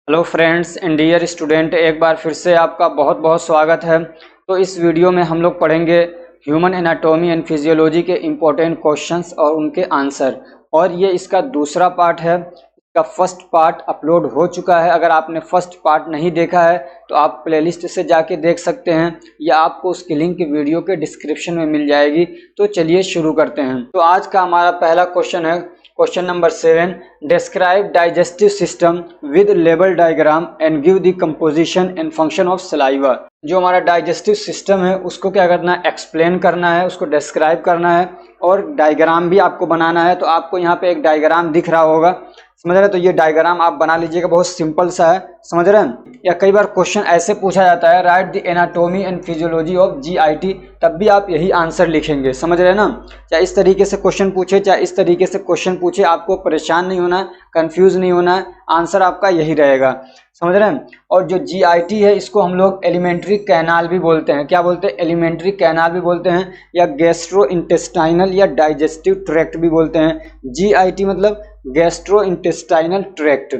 Hello friends and dear student, एक बार फिर से आपका बहुत बहुत स्वागत है। तो इस वीडियो में हम लोग पढ़ेंगे ह्यूमन एनाटॉमी एंड फिजियोलॉजी के इम्पोर्टेंट क्वेश्चंस और उनके आंसर। और ये इसका दूसरा पार्ट है। इसका फर्स्ट पार्ट अपलोड हो चुका है। अगर आपने फर्स्ट पार्ट नहीं देखा है तो आप प्लेलिस्ट से जाके देख सकते हैं या आपको उसकी लिंक वीडियो के डिस्क्रिप्शन में मिल जाएगी। तो चलिए शुरू करते हैं। तो आज का हमारा पहला क्वेश्चन है question number 7। Describe digestive system with level diagram and give the composition and function of saliva. जो हमारा डाइजेस्टिव सिस्टम है उसको क्या करना है, एक्सप्लेन करना है, उसको डिस्क्राइब करना है और डायग्राम भी आपको बनाना है। तो आपको यहाँ पे एक डायग्राम दिख रहा होगा, समझ रहे हैं। तो ये डायग्राम आप बना लीजिएगा, बहुत सिंपल सा है, समझ रहे हैं। या कई बार क्वेश्चन ऐसे पूछा जाता है, write the anatomy and physiology of GIT, तब भी आप यही आंसर लिखेंगे, समझ रहे हैं ना। चाहे इस तरीके से क्वेश्चन पूछे चाहे इस तरीके से क्वेश्चन पूछे, आपको परेशान नहीं होना है, कंफ्यूज नहीं होना है, आंसर आपका यही रहेगा, समझ रहे हैं। और जो जीआईटी है इसको हम लोग एलिमेंट्री कैनाल भी बोलते हैं। क्या बोलते हैं? एलिमेंट्री कैनाल भी बोलते हैं, या गैस्ट्रो इंटेस्टाइनल या डाइजेस्टिव ट्रैक्ट भी बोलते हैं। जीआईटी मतलब गैस्ट्रो इंटेस्टाइनल ट्रैक्ट।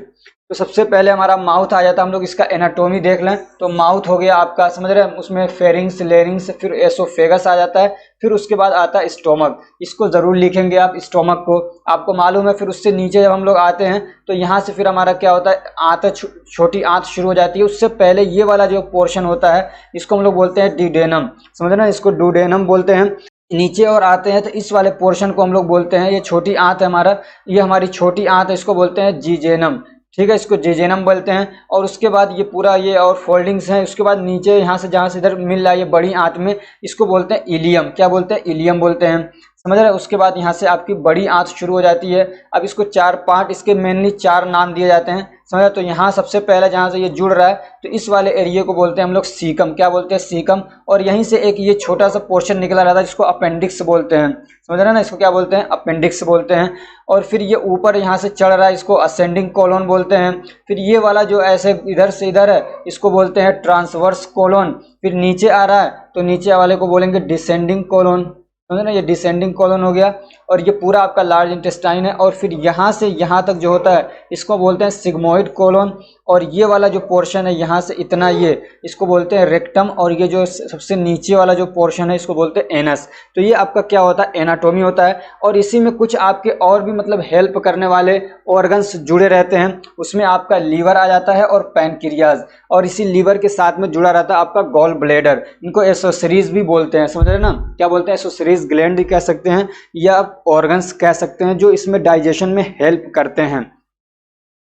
तो सबसे पहले हमारा माउथ आ जाता है। हम लोग इसका एनाटॉमी देख लें तो माउथ हो गया आपका, समझ रहे हैं। उसमें फेरिंग्स, लेरिंग्स, फिर एसोफेगस आ जाता है, फिर उसके बाद आता है स्टोमक। इसको जरूर लिखेंगे आप, स्टोमक को, आपको मालूम है। फिर उससे नीचे जब हम लोग आते हैं तो यहाँ से फिर हमारा क्या होता है, आंत, छोटी आंत शुरू हो जाती है। उससे पहले ये वाला जो पोर्शन होता है इसको हम लोग बोलते हैं डिडेनम, समझ रहे हैं, इसको डुडेनम बोलते हैं। नीचे और आते हैं तो इस वाले पोर्शन को हम लोग बोलते हैं, ये छोटी आंत है हमारा, ये हमारी छोटी आंत है, इसको बोलते हैं जीजेनम, ठीक है, इसको जेजेनम बोलते हैं। और उसके बाद ये पूरा ये और फोल्डिंग्स हैं। उसके बाद नीचे यहाँ से जहाँ से इधर मिल रहा है ये बड़ी आंत में, इसको बोलते हैं इलियम। क्या बोलते हैं? इलियम बोलते हैं, समझ रहे हैं। उसके बाद यहाँ से आपकी बड़ी आंत शुरू हो जाती है। अब इसको चार पार्ट, इसके मेनली चार नाम दिए जाते हैं, समझ। तो यहाँ सबसे पहले जहाँ से ये जुड़ रहा है तो इस वाले एरिया को बोलते हैं हम लोग सीकम। क्या बोलते हैं? सीकम। और यहीं से एक ये छोटा सा पोर्शन निकला रहता है जिसको अपेंडिक्स बोलते हैं, समझ रहे हैं ना। इसको क्या बोलते हैं? अपेंडिक्स बोलते हैं। और फिर ये ऊपर यहाँ से चढ़ रहा है, इसको असेंडिंग कोलोन बोलते हैं। फिर ये वाला जो ऐसे इधर से इधर है इसको बोलते हैं ट्रांसवर्स कोलोन। फिर नीचे आ रहा है तो नीचे वाले को बोलेंगे डिसेंडिंग कोलोन, समझे ना। ये डिसेंडिंग कॉलन हो गया। और ये पूरा आपका लार्ज इंटेस्टाइन है। और फिर यहाँ से यहाँ तक जो होता है इसको बोलते हैं सिग्मोइड कोलन। और ये वाला जो पोर्शन है यहाँ से इतना, ये इसको बोलते हैं रेक्टम। और ये जो सबसे नीचे वाला जो पोर्शन है इसको बोलते हैं एनस। तो ये आपका क्या होता है? एनाटॉमी होता है। और इसी में कुछ आपके और भी मतलब हेल्प करने वाले ऑर्गन्स जुड़े रहते हैं। उसमें आपका लीवर आ जाता है और पैनक्रियाज। और इसी लीवर के साथ में जुड़ा रहता है आपका गॉल ब्लैडर। इनको एसोसरीज भी बोलते हैं, समझ रहे हैं ना। क्या बोलते हैं? एसोसरीज ग्लैंड भी कह सकते हैं या ऑर्गन्स कह सकते हैं, जो इसमें डाइजेशन में हेल्प करते हैं।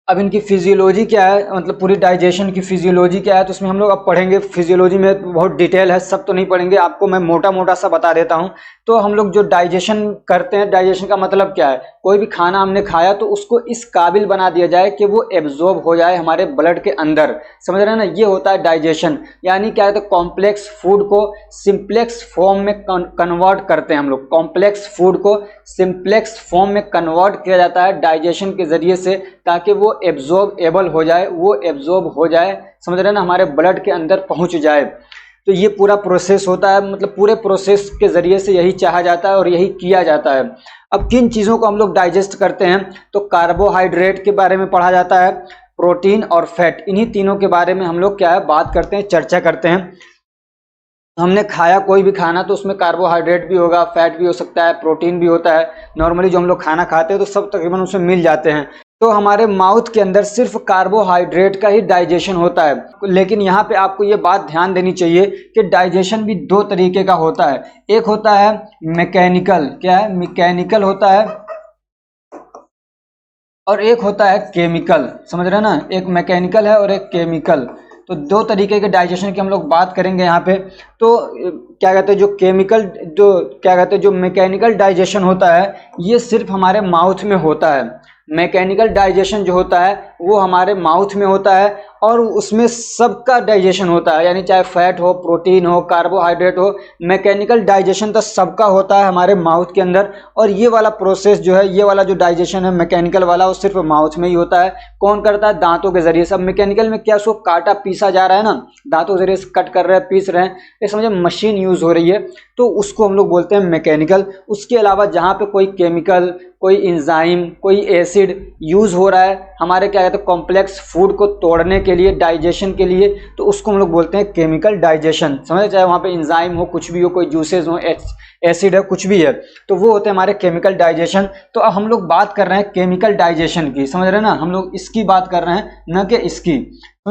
अब इनकी फिजियोलॉजी क्या है, मतलब पूरी डाइजेशन की फिजियोलॉजी क्या है, तो उसमें हम लोग अब पढ़ेंगे। फिजियोलॉजी में बहुत डिटेल है, सब तो नहीं पढ़ेंगे, आपको मैं मोटा मोटा सा बता देता हूँ। तो हम लोग जो डाइजेशन करते हैं, डाइजेशन का मतलब क्या है, कोई भी खाना हमने खाया तो उसको इस काबिल बना दिया जाए कि वो एब्जॉर्ब हो जाए हमारे ब्लड के अंदर, समझ रहे हैं ना। ये होता है डाइजेशन। यानी क्या है, कॉम्प्लेक्स फूड को सिंप्लेक्स फॉर्म में कन्वर्ट करते हैं हम लोग। कॉम्प्लेक्स फूड को सिंप्लेक्स फॉर्म में कन्वर्ट किया जाता है डाइजेशन के जरिए से, ताकि वो एब्जॉर्बेबल हो जाए, वो एब्जॉर्ब हो जाए, समझ रहे हैं ना, हमारे ब्लड के अंदर पहुंच जाए। तो ये पूरा प्रोसेस होता है, मतलब पूरे प्रोसेस के जरिए से यही चाहा जाता है और यही किया जाता है। अब किन चीज़ों को हम लोग डाइजेस्ट करते हैं, तो कार्बोहाइड्रेट के बारे में पढ़ा जाता है, प्रोटीन और फैट, इन्हीं तीनों के बारे में हम लोग क्या है बात करते हैं, चर्चा करते हैं। हमने खाया कोई भी खाना तो उसमें कार्बोहाइड्रेट भी होगा, फैट भी हो सकता है, प्रोटीन भी होता है। नॉर्मली जो हम लोग खाना खाते हैं तो सब तकरीबन उसमें मिल जाते हैं। तो हमारे माउथ के अंदर सिर्फ कार्बोहाइड्रेट का ही डाइजेशन होता है। लेकिन यहाँ पे आपको ये बात ध्यान देनी चाहिए कि डाइजेशन भी दो तरीके का होता है। एक होता है मैकेनिकल, क्या है, मैकेनिकल होता है, और एक होता है केमिकल, समझ रहे हैं ना। एक मैकेनिकल है और एक केमिकल। तो दो तरीके के डाइजेशन की हम लोग बात करेंगे यहाँ पे। तो क्या कहते हैं, जो केमिकल, जो क्या कहते हैं, जो मैकेनिकल डाइजेशन होता है ये सिर्फ हमारे माउथ में होता है। मैकेनिकल डाइजेशन जो होता है वो हमारे माउथ में होता है और उसमें सबका डाइजेशन होता है, यानी चाहे फैट हो, प्रोटीन हो, कार्बोहाइड्रेट हो, मैकेनिकल डाइजेशन तो सबका होता है हमारे माउथ के अंदर। और ये वाला प्रोसेस जो है, ये वाला जो डाइजेशन है मैकेनिकल वाला, वो सिर्फ माउथ में ही होता है। कौन करता है? दांतों के जरिए। सब मैकेनिकल में क्या, उसको काटा पीसा जा रहा है ना, दांतों के जरिए से कट कर रहे हैं, पीस रहे हैं, ये समझे मशीन यूज हो रही है, तो उसको हम लोग बोलते हैं मैकेनिकल। उसके अलावा जहाँ पे कोई केमिकल, कोई इंजाइम, कोई एसिड यूज हो रहा है हमारे क्या कहते हैं कॉम्प्लेक्स फूड को तोड़ने के लिए, डाइजेशन के लिए, तो उसको हम लोग बोलते हैं केमिकल डाइजेशन। समझे, चाहे वहाँ पे इंजाइम हो, कुछ भी हो, कोई जूसेस हो, एसिड है, कुछ भी है, तो वो होते हैं हमारे केमिकल डाइजेशन। तो अब हम लोग बात कर रहे हैं केमिकल डाइजेशन की, समझ रहे हैं ना, हम लोग इसकी बात कर रहे हैं न कि इसकी।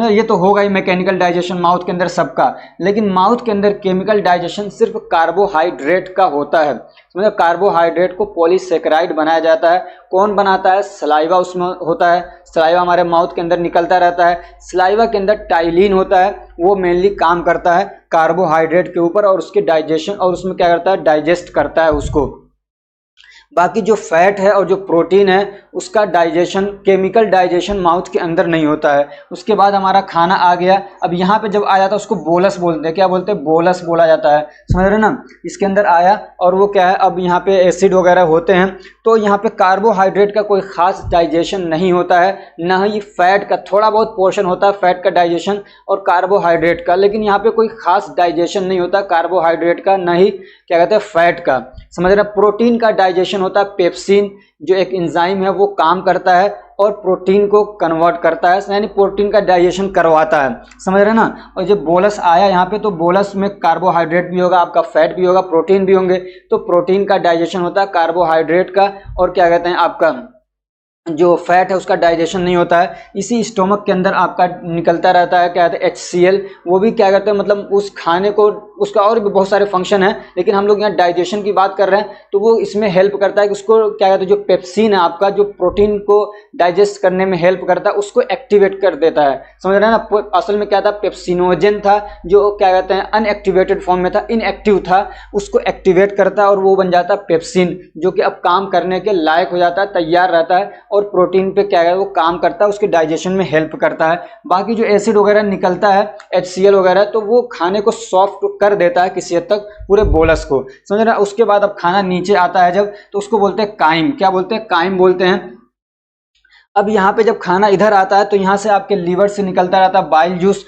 ये तो होगा ही मैकेनिकल डाइजेशन माउथ के अंदर सबका, लेकिन माउथ के अंदर केमिकल डाइजेशन सिर्फ कार्बोहाइड्रेट का होता है। समझो, कार्बोहाइड्रेट को पॉलीसेकेराइड बनाया जाता है। कौन बनाता है? सलाइवा उसमें होता है, सलाइवा हमारे माउथ के अंदर निकलता रहता है। सलाइवा के अंदर टाइलिन होता है, वो मेनली काम करता है कार्बोहाइड्रेट के ऊपर और उसके डाइजेशन, और उसमें क्या करता है, डाइजेस्ट करता है उसको। बाकी जो फैट है और जो प्रोटीन है उसका डाइजेशन, केमिकल डाइजेशन माउथ के अंदर नहीं होता है। उसके बाद हमारा खाना आ गया, अब यहाँ पे जब आ जाता है उसको बोलस बोलते हैं। क्या बोलते हैं? बोलस बोला जाता है, समझ रहे ना। इसके अंदर आया और वो क्या है, अब यहाँ पे एसिड वगैरह होते हैं, तो यहाँ पे कार्बोहाइड्रेट का कोई खास डाइजेशन नहीं होता है, ना ही फैट का, थोड़ा बहुत पोर्शन होता है फैट का डाइजेशन और कार्बोहाइड्रेट का, लेकिन यहाँ पे कोई खास डाइजेशन नहीं होता कार्बोहाइड्रेट का, ना ही क्या कहते हैं फैट का। समझ रहे। प्रोटीन का डाइजेशन होता है, पेप्सिन जो एक एंजाइम है वो काम करता है और प्रोटीन को कन्वर्ट करता है, यानी प्रोटीन का डाइजेशन करवाता है, समझ रहे ना। और जब बोलस आया यहाँ पे, तो बोलस में कार्बोहाइड्रेट भी होगा, आपका फैट भी होगा, प्रोटीन भी होंगे, तो प्रोटीन का डाइजेशन होता है कार्बोहाइड्रेट का, और क्या कहते हैं आपका जो फैट है उसका डाइजेशन नहीं होता है। इसी स्टोमक के अंदर आपका निकलता रहता है क्या कहते हैं HCl, वो भी क्या कहते हैं मतलब उस खाने को, उसका और भी बहुत सारे फंक्शन है, लेकिन हम लोग यहाँ डाइजेशन की बात कर रहे हैं, तो वो इसमें हेल्प करता है कि उसको क्या कहते हैं, जो पेप्सिन है आपका, जो प्रोटीन को डाइजेस्ट करने में हेल्प करता है, उसको एक्टिवेट कर देता है, समझ रहे हैं ना। असल में क्या था, पेप्सिनोजन था, जो क्या कहते हैं अनएक्टिवेटेड फॉर्म में था, इनएक्टिव था, उसको एक्टिवेट करता है और वो बन जाता है पेप्सिन, जो कि अब काम करने के लायक हो जाता है, तैयार रहता है, और प्रोटीन पे क्या है वो काम करता है, उसके डाइजेशन में हेल्प करता है। बाकी जो एसिड वगैरह निकलता है HCl वगैरह, तो वो खाने को सॉफ्ट कर देता है किसी हद तक, पूरे बोलस को, समझ रहे हैं। उसके बाद अब खाना नीचे आता है जब, तो उसको बोलते हैं काइम। क्या बोलते हैं? काइम बोलते हैं। अब यहाँ पे जब खाना इधर आता है, तो यहाँ से आपके लीवर से निकलता रहता है बाइल जूस,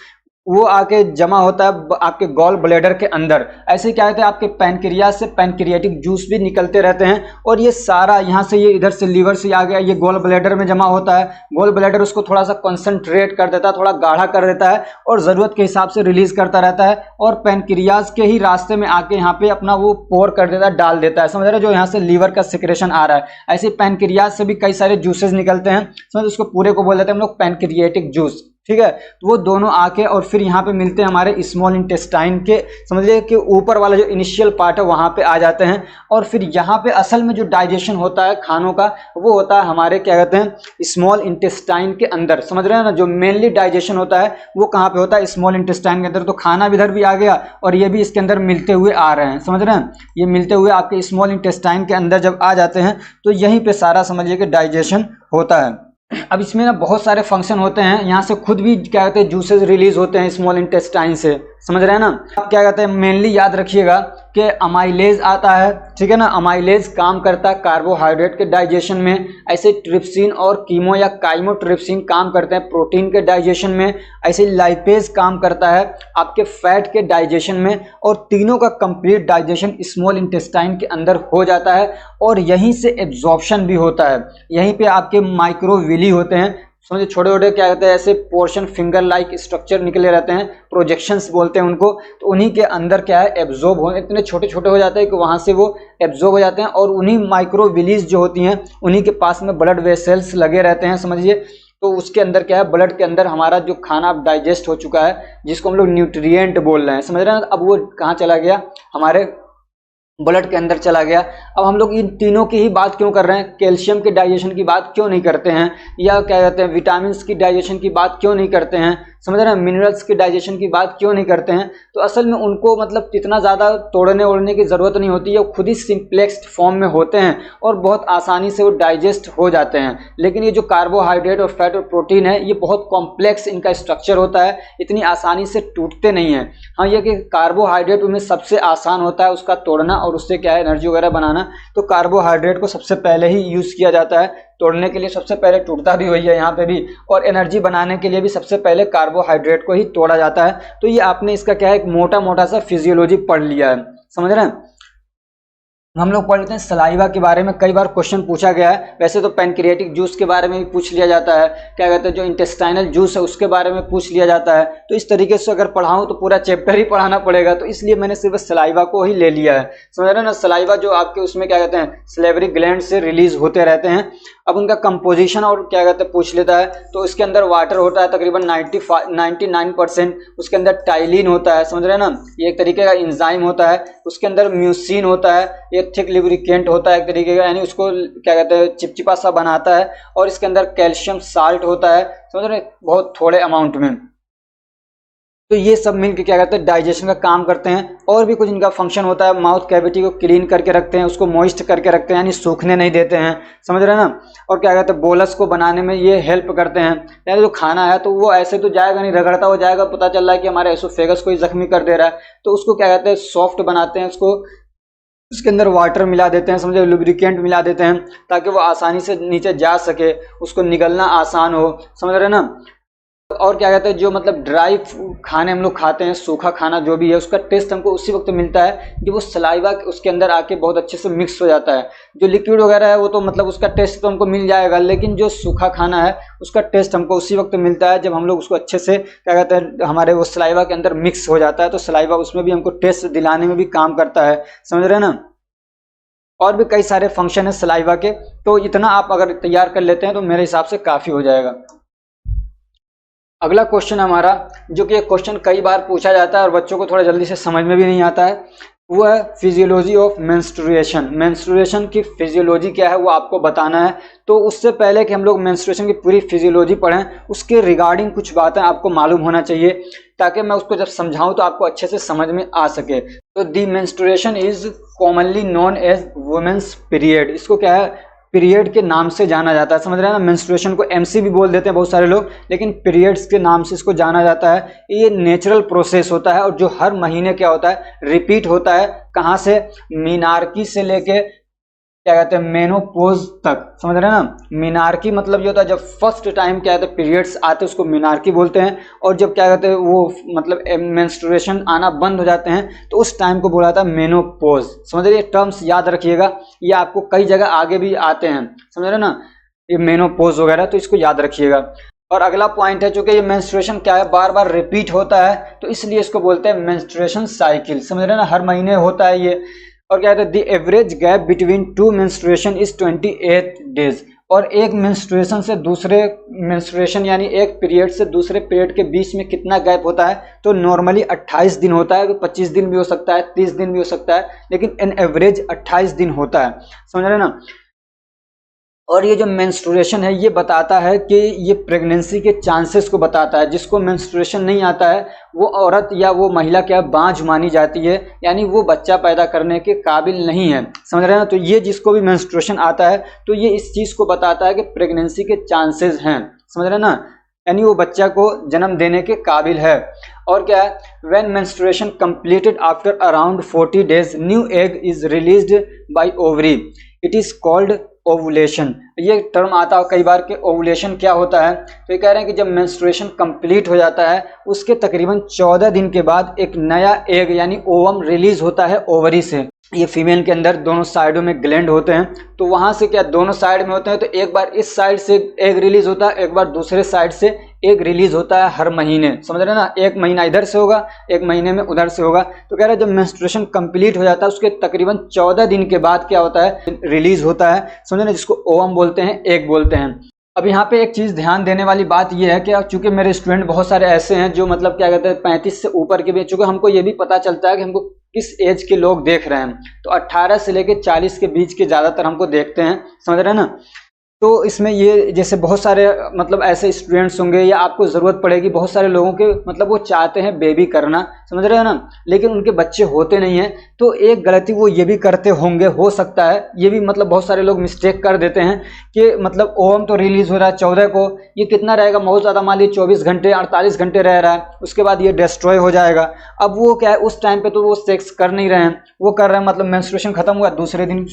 वो आके जमा होता है आपके गॉल ब्लैडर के अंदर। ऐसे क्या कहते हैं, आपके पैनक्रियास से पैनक्रियाटिक जूस भी निकलते रहते हैं, और ये सारा यहाँ से, ये इधर से लीवर से आ गया, ये गॉल ब्लैडर में जमा होता है। गॉल ब्लैडर उसको थोड़ा सा कंसंट्रेट कर देता है, थोड़ा गाढ़ा कर देता है, और ज़रूरत के हिसाब से रिलीज करता रहता है, और पैनक्रियाज के ही रास्ते में आके यहाँ पे अपना वो पोर कर देता है, डाल देता है, समझ रहे हैं, जो यहाँ से लीवर का सिक्रेशन आ रहा है। ऐसे पैनक्रियाज से भी कई सारे जूसेस निकलते हैं, समझ, उसको पूरे को बोल देते हैं हम लोग पैनक्रियाटिक जूस, ठीक है। तो वो दोनों आके और फिर यहाँ पे मिलते हैं हमारे स्मॉल इंटेस्टाइन के, समझिए कि ऊपर वाला जो इनिशियल पार्ट है वहाँ पे आ जाते हैं, और फिर यहाँ पे असल में जो डाइजेशन होता है खानों का, वो होता है हमारे क्या कहते हैं स्मॉल इंटेस्टाइन के अंदर, समझ रहे हैं ना। जो मेनली डाइजेशन होता है वो कहाँ पे होता है? स्मॉल इंटेस्टाइन के अंदर। तो खाना भी इधर भी आ गया और ये भी इसके अंदर मिलते हुए आ रहे हैं, समझ रहे हैं। ये मिलते हुए आपके स्मॉल इंटेस्टाइन के अंदर जब आ जाते हैं, तो यहीं पे सारा समझिए कि डाइजेशन होता है। अब इसमें ना बहुत सारे फंक्शन होते हैं, यहाँ से खुद भी क्या कहते हैं जूसेस रिलीज होते हैं स्मॉल इंटेस्टाइन से, समझ रहे हैं ना। आप क्या कहते हैं, मेनली याद रखिएगा कि अमाइलेज आता है, ठीक है ना। अमाइलेज काम करता है कार्बोहाइड्रेट के डाइजेशन में, ऐसे ट्रिप्सिन और कीमो या काइमोट्रिप्सिन काम करते हैं प्रोटीन के डाइजेशन में, ऐसे लाइपेज काम करता है आपके फैट के डाइजेशन में, और तीनों का कंप्लीट डाइजेशन स्मॉल इंटेस्टाइन के अंदर हो जाता है, और यहीं से एब्जॉर्प्शन भी होता है। यहीं पे आपके माइक्रोविली होते हैं, समझिए छोटे छोटे क्या कहते हैं ऐसे पोर्शन, फिंगर लाइक स्ट्रक्चर निकले रहते हैं, प्रोजेक्शंस बोलते हैं उनको। तो उन्हीं के अंदर क्या है एब्जॉर्ब हो, इतने छोटे छोटे हो जाते हैं कि वहाँ से वो एब्जॉर्ब हो जाते हैं, और उन्हीं माइक्रोविलीज जो होती हैं उन्हीं के पास में ब्लड वेसल्स लगे रहते हैं, समझिए। तो उसके अंदर क्या है, ब्लड के अंदर हमारा जो खाना डाइजेस्ट हो चुका है, जिसको हम लोग न्यूट्रिएंट बोल रहे हैं, समझ रहे हैं। अब वो कहाँ चला गया, हमारे ब्लड के अंदर चला गया। अब हम लोग इन तीनों की ही बात क्यों कर रहे हैं, कैल्शियम के डाइजेशन की बात क्यों नहीं करते हैं, या क्या कहते हैं विटामिन की डाइजेशन की बात क्यों नहीं करते हैं, समझ रहे हैं, मिनरल्स के डाइजेशन की बात क्यों नहीं करते हैं। तो असल में उनको मतलब इतना ज़्यादा तोड़ने ओड़ने की ज़रूरत नहीं होती है, वो खुद ही सिंप्लेक्स्ड फॉर्म में होते हैं और बहुत आसानी से वो डाइजेस्ट हो जाते हैं। लेकिन ये जो कार्बोहाइड्रेट और फैट और प्रोटीन है, ये बहुत कॉम्प्लेक्स इनका स्ट्रक्चर होता है, इतनी आसानी से टूटते नहीं हैं। हाँ, ये कि कार्बोहाइड्रेट उनमें सबसे आसान होता है उसका तोड़ना, और उससे क्या है एनर्जी वगैरह बनाना। तो कार्बोहाइड्रेट को सबसे पहले ही यूज़ किया जाता है तोड़ने के लिए, सबसे पहले टूटता भी वही है यहाँ पे भी, और एनर्जी बनाने के लिए भी सबसे पहले कार्बोहाइड्रेट को ही तोड़ा जाता है। तो ये आपने इसका क्या है एक मोटा मोटा सा फिजियोलॉजी पढ़ लिया है, समझ रहे हैं। हम लोग पढ़ लेते हैं सलाइवा के बारे में। कई बार क्वेश्चन पूछा गया है। वैसे तो पैनक्रियाटिक जूस के बारे में भी पूछ लिया जाता है, क्या कहते हैं जो इंटेस्टाइनल जूस है उसके बारे में पूछ लिया जाता है। तो इस तरीके से अगर पढ़ाऊँ तो पूरा चैप्टर ही पढ़ाना पड़ेगा, तो इसलिए मैंने सिर्फ सलाइवा को ही ले लिया है। समझ रहे हैं ना, सलाइवा जो आपके उसमें क्या कहते हैं सलेवरी ग्लैंड से रिलीज होते रहते हैं। अब उनका कंपोजिशन और क्या कहते हैं पूछ लेता है, तो इसके अंदर वाटर होता है तकरीबन 99%। उसके अंदर टाइलिन होता है, समझ रहे हैं ना, ये एक तरीके का एंजाइम होता है। उसके अंदर म्यूसिन होता है, ये थिक लुब्रिकेंट होता है एक तरीके का, यानी उसको क्या कहते हैं चिपचिपा सा बनाता है। और इसके अंदर कैल्शियम साल्ट होता है, समझ रहे हैं, बहुत थोड़े अमाउंट में। तो ये सब मिलकर क्या कहते हैं डाइजेशन का काम करते हैं। और भी कुछ इनका फंक्शन होता है, माउथ कैविटी को क्लीन करके रखते हैं, उसको मॉइस्ट करके रखते हैं, यानी सूखने नहीं देते हैं, समझ रहे हैं ना। और क्या कहते हैं बोलस को बनाने में ये हेल्प करते हैं, यानी जो खाना है तो वो ऐसे तो जाएगा नहीं, रगड़ता हो जाएगा, पता चल रहा है कि हमारे एसोफेगस को जख्मी कर दे रहा है, तो उसको क्या कहते हैं सॉफ्ट बनाते हैं, उसको उसके अंदर वाटर मिला देते हैं, समझे, लुब्रिकेंट मिला देते हैं ताकि वो आसानी से नीचे जा सके, उसको निगलना आसान हो, समझ रहे हैं ना। और क्या कहते हैं जो मतलब ड्राई खाने हम लोग खाते हैं, सूखा खाना जो भी है, उसका टेस्ट हमको उसी वक्त मिलता है कि वो सलाइवा उसके अंदर आके बहुत अच्छे से मिक्स हो जाता है। जो लिक्विड वगैरह है वो तो मतलब उसका टेस्ट तो हमको मिल जाएगा, लेकिन जो सूखा खाना है उसका टेस्ट हमको उसी वक्त मिलता है जब हम लोग उसको अच्छे से क्या कहते हैं हमारे वो सलाइवा के अंदर मिक्स हो जाता है। तो सलाइवा उसमें भी हमको टेस्ट दिलाने में भी काम करता है, समझ रहे हैं ना। और भी कई सारे फंक्शन है सलाइवा के, तो इतना आप अगर तैयार कर लेते हैं तो मेरे हिसाब से काफ़ी हो जाएगा। अगला क्वेश्चन हमारा, जो कि एक क्वेश्चन कई बार पूछा जाता है और बच्चों को थोड़ा जल्दी से समझ में भी नहीं आता है, वो है फिजियोलॉजी ऑफ मेंस्ट्रुएशन। मेंस्ट्रुएशन की फिजियोलॉजी क्या है वो आपको बताना है। तो उससे पहले कि हम लोग मेंस्ट्रुएशन की पूरी फिजियोलॉजी पढ़ें, उसके रिगार्डिंग कुछ बातें आपको मालूम होना चाहिए, ताकि मैं उसको जब समझाऊं तो आपको अच्छे से समझ में आ सके। तो the menstruation is commonly known as women's period. इसको क्या है पीरियड के नाम से जाना जाता है, समझ रहे हैं ना। मेंस्ट्रुएशन को एमसी भी बोल देते हैं बहुत सारे लोग, लेकिन पीरियड्स के नाम से इसको जाना जाता है। ये नेचुरल प्रोसेस होता है और जो हर महीने क्या होता है रिपीट होता है। कहाँ से, मीनार्की से लेके क्या कहते हैं मेनोपोज तक, समझ रहे हैं ना। मीनार्की मतलब ये होता है जब फर्स्ट टाइम क्या कहते हैं पीरियड्स आते हैं उसको मीनार्की बोलते हैं, और जब क्या कहते हैं वो मतलब मेंस्ट्रुएशन आना बंद हो जाते हैं तो उस टाइम को बोला जाता है मेनोपोज। समझ रहे, ये टर्म्स याद रखिएगा, ये आपको कई जगह आगे भी आते हैं, समझ रहे ना, ये मेनोपोज वगैरह, तो इसको याद रखिएगा। और अगला पॉइंट है, चूंकि ये मेंस्ट्रुएशन क्या है बार बार रिपीट होता है, तो इसलिए इसको बोलते हैं मेंस्ट्रुएशन साइकिल, समझ रहे ना, हर महीने होता है ये। और क्या कहते हैं the average gap between two menstruation is 28 days. और एक मेंस्ट्रुएशन से दूसरे मेंस्ट्रुएशन यानी एक पीरियड से दूसरे पीरियड के बीच में कितना गैप होता है, तो नॉर्मली 28 दिन होता है। 25 दिन भी हो सकता है, 30 दिन भी हो सकता है, लेकिन इन एवरेज 28 दिन होता है, समझ रहे ना। और ये जो मेंस्ट्रुएशन है ये बताता है कि ये प्रेगनेंसी के चांसेस को बताता है। जिसको मेंस्ट्रुएशन नहीं आता है वो औरत या वो महिला क्या बांझ मानी जाती है, यानी वो बच्चा पैदा करने के काबिल नहीं है, समझ रहे हैं ना। तो ये जिसको भी मेंस्ट्रुएशन आता है तो ये इस चीज़ को बताता है कि प्रेगनेंसी के चांसेस हैं, समझ रहे हैं ना, यानी वो बच्चा को जन्म देने के काबिल है। और क्या है, when menstruation completed after around 40 days new egg is released bye ovary, it is called ovulation. ये टर्म आता है कई बार के ओवुलेशन क्या होता है, तो ये कह रहे हैं कि जब मेंस्ट्रुएशन कंप्लीट हो जाता है उसके तकरीबन 14 दिन के बाद एक नया एग यानी ओवम रिलीज होता है ओवरी से। ये फीमेल के अंदर दोनों साइडों में ग्लैंड होते हैं, तो वहां से क्या दोनों साइड में होते हैं, तो एक बार इस साइड से एग रिलीज होता है, एक बार दूसरे साइड से एग रिलीज होता है हर महीने, समझ रहे हैं ना। एक महीना इधर से होगा, एक महीने में उधर से होगा। तो कह रहे हैं जब मेंस्ट्रुएशन कंप्लीट हो जाता है उसके तकरीबन 14 दिन के बाद क्या होता है रिलीज होता है, समझ रहे हैं, जिसको ओवम बोलते हैं, एग बोलते हैं। अब यहाँ पे एक चीज़ ध्यान देने वाली बात यह है कि चूंकि मेरे स्टूडेंट बहुत सारे ऐसे हैं जो मतलब क्या कहते हैं 35 से ऊपर के भी, चूंकि हमको ये भी पता चलता है कि हमको किस एज के लोग देख रहे हैं, तो 18 से लेकर 40 के बीच के ज़्यादातर हमको देखते हैं, समझ रहे हैं ना। तो इसमें ये जैसे बहुत सारे मतलब ऐसे स्टूडेंट्स होंगे या आपको ज़रूरत पड़ेगी, बहुत सारे लोगों के मतलब वो चाहते हैं बेबी करना, समझ रहे हैं ना, लेकिन उनके बच्चे होते नहीं हैं। तो एक गलती वो ये भी करते होंगे, हो सकता है ये भी मतलब बहुत सारे लोग मिस्टेक कर देते हैं कि मतलब ओवम तो रिलीज़ हो रहा है 14 को, ये कितना रहेगा बहुत ज़्यादा, मान लीजिए 24 घंटे 48 घंटे रह रहा है, उसके बाद ये डिस्ट्रॉय हो जाएगा। अब वो क्या है उस टाइम पर तो वो सेक्स कर नहीं रहे हैं, वो कर रहे हैं मतलब मेंस्ट्रुएशन खत्म हुआ दूसरे दिन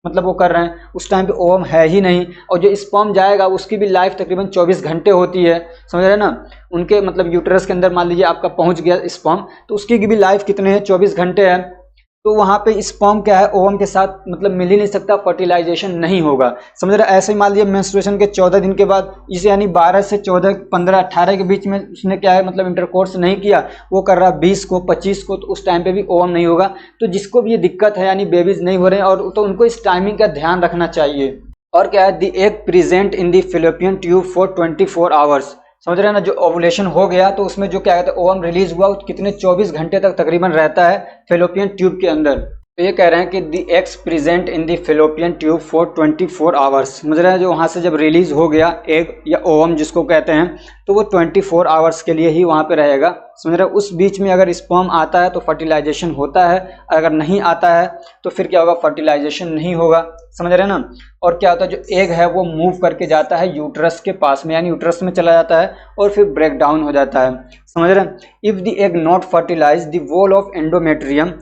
मतलब वो कर रहे हैं, उस टाइम पे ओवम है ही नहीं, और जो स्पर्म जाएगा उसकी भी लाइफ तकरीबन 24 घंटे होती है, समझ रहे हैं ना। उनके मतलब यूट्रस के अंदर मान लीजिए आपका पहुंच गया स्पर्म, तो उसकी भी लाइफ कितने है 24 घंटे है। तो वहाँ पे स्पर्म क्या है, ओवम के साथ मतलब मिल ही नहीं सकता, फर्टिलाइजेशन नहीं होगा। समझ रहे? ऐसे ही मान लीजिए मेंस्ट्रुएशन के 14 दिन के बाद, इसे यानी 12 से 14, 15, 18 के बीच में उसने क्या है मतलब इंटरकोर्स नहीं किया, वो कर रहा 20 को, 25 को, तो उस टाइम पे भी ओवम नहीं होगा। तो जिसको भी ये दिक्कत है यानी बेबीज नहीं हो रहे हैं, और तो उनको इस टाइमिंग का ध्यान रखना चाहिए। और क्या है, the egg present in the fallopian tube for 24 hours. समझ रहे हैं ना, जो ओवुलेशन हो गया तो उसमें जो क्या कहते हैं ओवम रिलीज हुआ, कितने 24 घंटे तक तकरीबन रहता है फैलोपियन ट्यूब के अंदर। तो ये कह रहे हैं कि the eggs present in the fallopian tube for 24 hours. समझ रहे हैं, जो वहाँ से जब रिलीज हो गया एग या ओवम जिसको कहते हैं, तो वो 24 आवर्स के लिए ही वहाँ पे रहेगा। समझ रहे हैं, उस बीच में अगर स्पर्म आता है तो फर्टिलाइजेशन होता है, अगर नहीं आता है तो फिर क्या होगा, फर्टिलाइजेशन नहीं होगा। समझ रहे हैं ना। और क्या होता है, जो एग है वो मूव करके जाता है यूट्रस के पास में, यानी यूट्रस में चला जाता है और फिर ब्रेक डाउन हो जाता है। समझ रहे हैं, if the egg not fertilize the wall of endometrium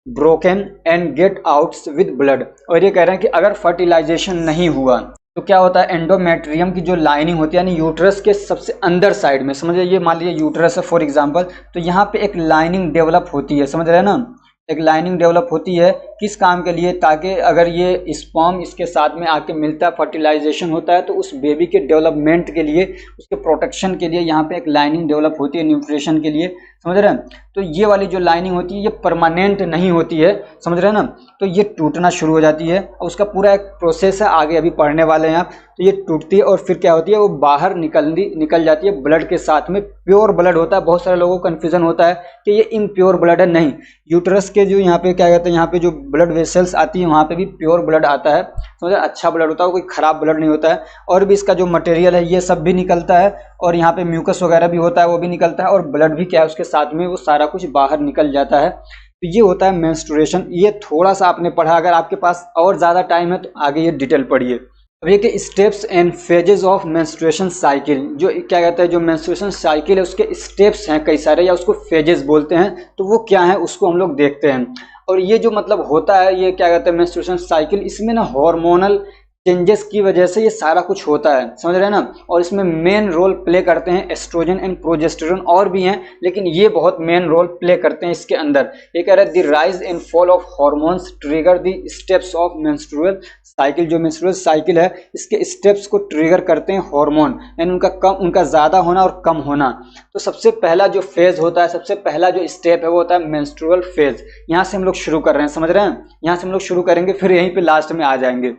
broken and get outs with blood. और ये कह रहे हैं कि अगर फर्टिलाइजेशन नहीं हुआ तो क्या होता है, एंडोमेट्रियम की जो लाइनिंग होती है यानी यूट्रस के सबसे अंदर साइड में, समझिए ये मान लीजिए यूट्रस है फॉर एग्जांपल, तो यहाँ पे एक लाइनिंग डेवलप होती है। समझ रहे हैं ना, एक लाइनिंग डेवलप होती है किस काम के लिए, ताकि अगर ये स्पर्म इसके साथ में आके मिलता है, फर्टिलाइजेशन होता है, तो उस बेबी के डेवलपमेंट के लिए, उसके प्रोटेक्शन के लिए यहाँ पे एक लाइनिंग डेवलप होती है न्यूट्रिशन के लिए। समझ रहे हैं, तो ये वाली जो लाइनिंग होती है ये परमानेंट नहीं होती है। समझ रहे हैं ना, तो ये टूटना शुरू हो जाती है और उसका पूरा एक प्रोसेस है, आगे अभी पढ़ने वाले हैं आप। तो ये टूटती है और फिर क्या होती है, वो बाहर निकल जाती है ब्लड के साथ में, प्योर ब्लड होता है। बहुत सारे लोगों को कन्फ्यूजन होता है कि ये इम्प्योर ब्लड है, नहीं, यूट्रस के जो यहाँ पे क्या कहते हैं, यहाँ पे जो ब्लड वेसल्स आती है वहाँ पे भी प्योर ब्लड आता है। समझे, अच्छा ब्लड होता है, कोई खराब ब्लड नहीं होता है। और भी इसका जो मटेरियल है ये सब भी निकलता है, और यहाँ पे म्यूकस वगैरह भी होता है, वो भी निकलता है, और ब्लड भी क्या है उसके साथ में, वो सारा कुछ बाहर निकल जाता है। तो ये होता है मेंस्ट्रुएशन। ये थोड़ा सा आपने पढ़ा, अगर आपके पास और ज़्यादा टाइम है तो आगे ये डिटेल पढ़िए। अब ये कि steps and phases of menstruation cycle, जो क्या कहते हैं, जो मेंस्ट्रुएशन साइकिल है उसके स्टेप्स हैं कई सारे, या उसको फेजेस बोलते हैं, तो वो क्या है उसको हम लोग देखते हैं। और ये जो मतलब होता है, ये क्या कहते हैं मेंस्ट्रुएशन साइकिल, इसमें ना हार्मोनल चेंजेस की वजह से ये सारा कुछ होता है। समझ रहे हैं ना, और इसमें मेन रोल प्ले करते हैं एस्ट्रोजन एंड प्रोजेस्टेरोन, और भी हैं लेकिन ये बहुत मेन रोल प्ले करते हैं इसके अंदर। ये कह रहे हैं the rise and fall of hormones trigger the steps of menstrual cycle. जो मेंस्ट्रुअल साइकिल है इसके स्टेप्स को ट्रिगर करते हैं हार्मोन, यानी उनका ज़्यादा होना और कम होना। तो सबसे पहला जो फेज होता है, सबसे पहला जो स्टेप है वो होता है मेंस्ट्रुअल फेज। यहाँ से हम लोग शुरू कर रहे हैं, समझ रहे हैं, यहाँ से हम लोग शुरू करेंगे, फिर यहीं पे लास्ट में आ जाएंगे।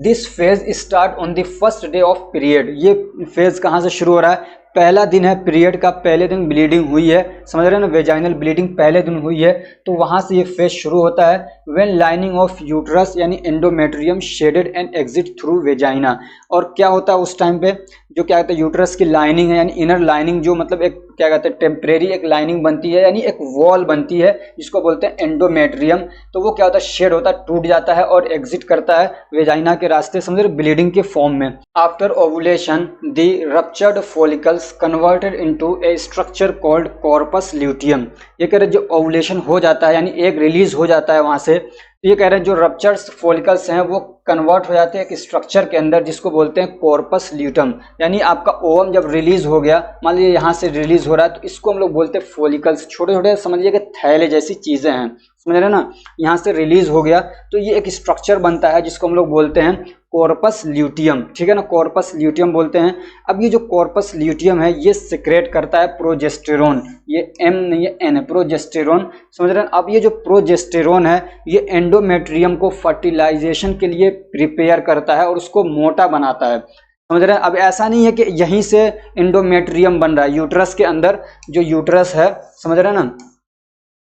This phase start on the first day of period. ये फेज कहाँ से शुरू हो रहा है, पहला दिन है पीरियड का, पहले दिन ब्लीडिंग हुई है। समझ रहे हैं ना, वेजाइनल ब्लीडिंग पहले दिन हुई है, तो वहाँ से ये फेज शुरू होता है। व्हेन लाइनिंग ऑफ यूट्रस यानी endometrium shaded and exit through vagina. और क्या होता है उस टाइम पे, जो क्या कहते हैं यूट्रस की लाइनिंग है यानी इनर लाइनिंग, जो मतलब एक क्या कहते हैं टेम्परेरी एक लाइनिंग बनती है, यानी एक वॉल बनती है जिसको बोलते हैं एंडोमेट्रियम। तो वो क्या होता है, शेड होता है, टूट जाता है और एग्जिट करता है वेजाइना के रास्ते, समझ रहे, ब्लीडिंग के फॉर्म में। After ovulation the ruptured follicles converted into A structure called corpus luteum. ये कह रहे जो ओवुलेशन हो जाता है यानी एग रिलीज हो जाता है वहां से, तो ये कह रहे हैं जो रप्चर्ड फॉलिकल्स हैं वो कन्वर्ट हो जाते हैं एक स्ट्रक्चर के अंदर जिसको बोलते हैं कॉर्पस ल्यूटम। यानी आपका ओवम जब रिलीज हो गया, मान लीजिए यहाँ से रिलीज हो रहा है, तो इसको हम लोग बोलते हैं फॉलिकल्स। छोटे छोटे समझिए कि थैले जैसी चीजें हैं, समझ रहे हैं ना। यहाँ से रिलीज हो गया तो ये एक स्ट्रक्चर बनता है जिसको हम लोग बोलते हैं कॉर्पस ल्यूटियम, ठीक है ना, कॉर्पस ल्यूटियम बोलते हैं। अब ये जो कॉर्पस ल्यूटियम है ये सिक्रेट करता है प्रोजेस्टेरोन, ये एम नहीं है एन है, प्रोजेस्टेरोन, समझ रहे हैं। अब ये जो प्रोजेस्टेरोन है ये एंडोमेट्रियम को फर्टिलाइजेशन के लिए प्रिपेयर करता है और उसको मोटा बनाता है, समझ रहे हैं। अब ऐसा नहीं है कि यहीं से एंडोमेट्रियम बन रहा है, यूट्रस के अंदर जो यूट्रस है, समझ रहे हैं ना,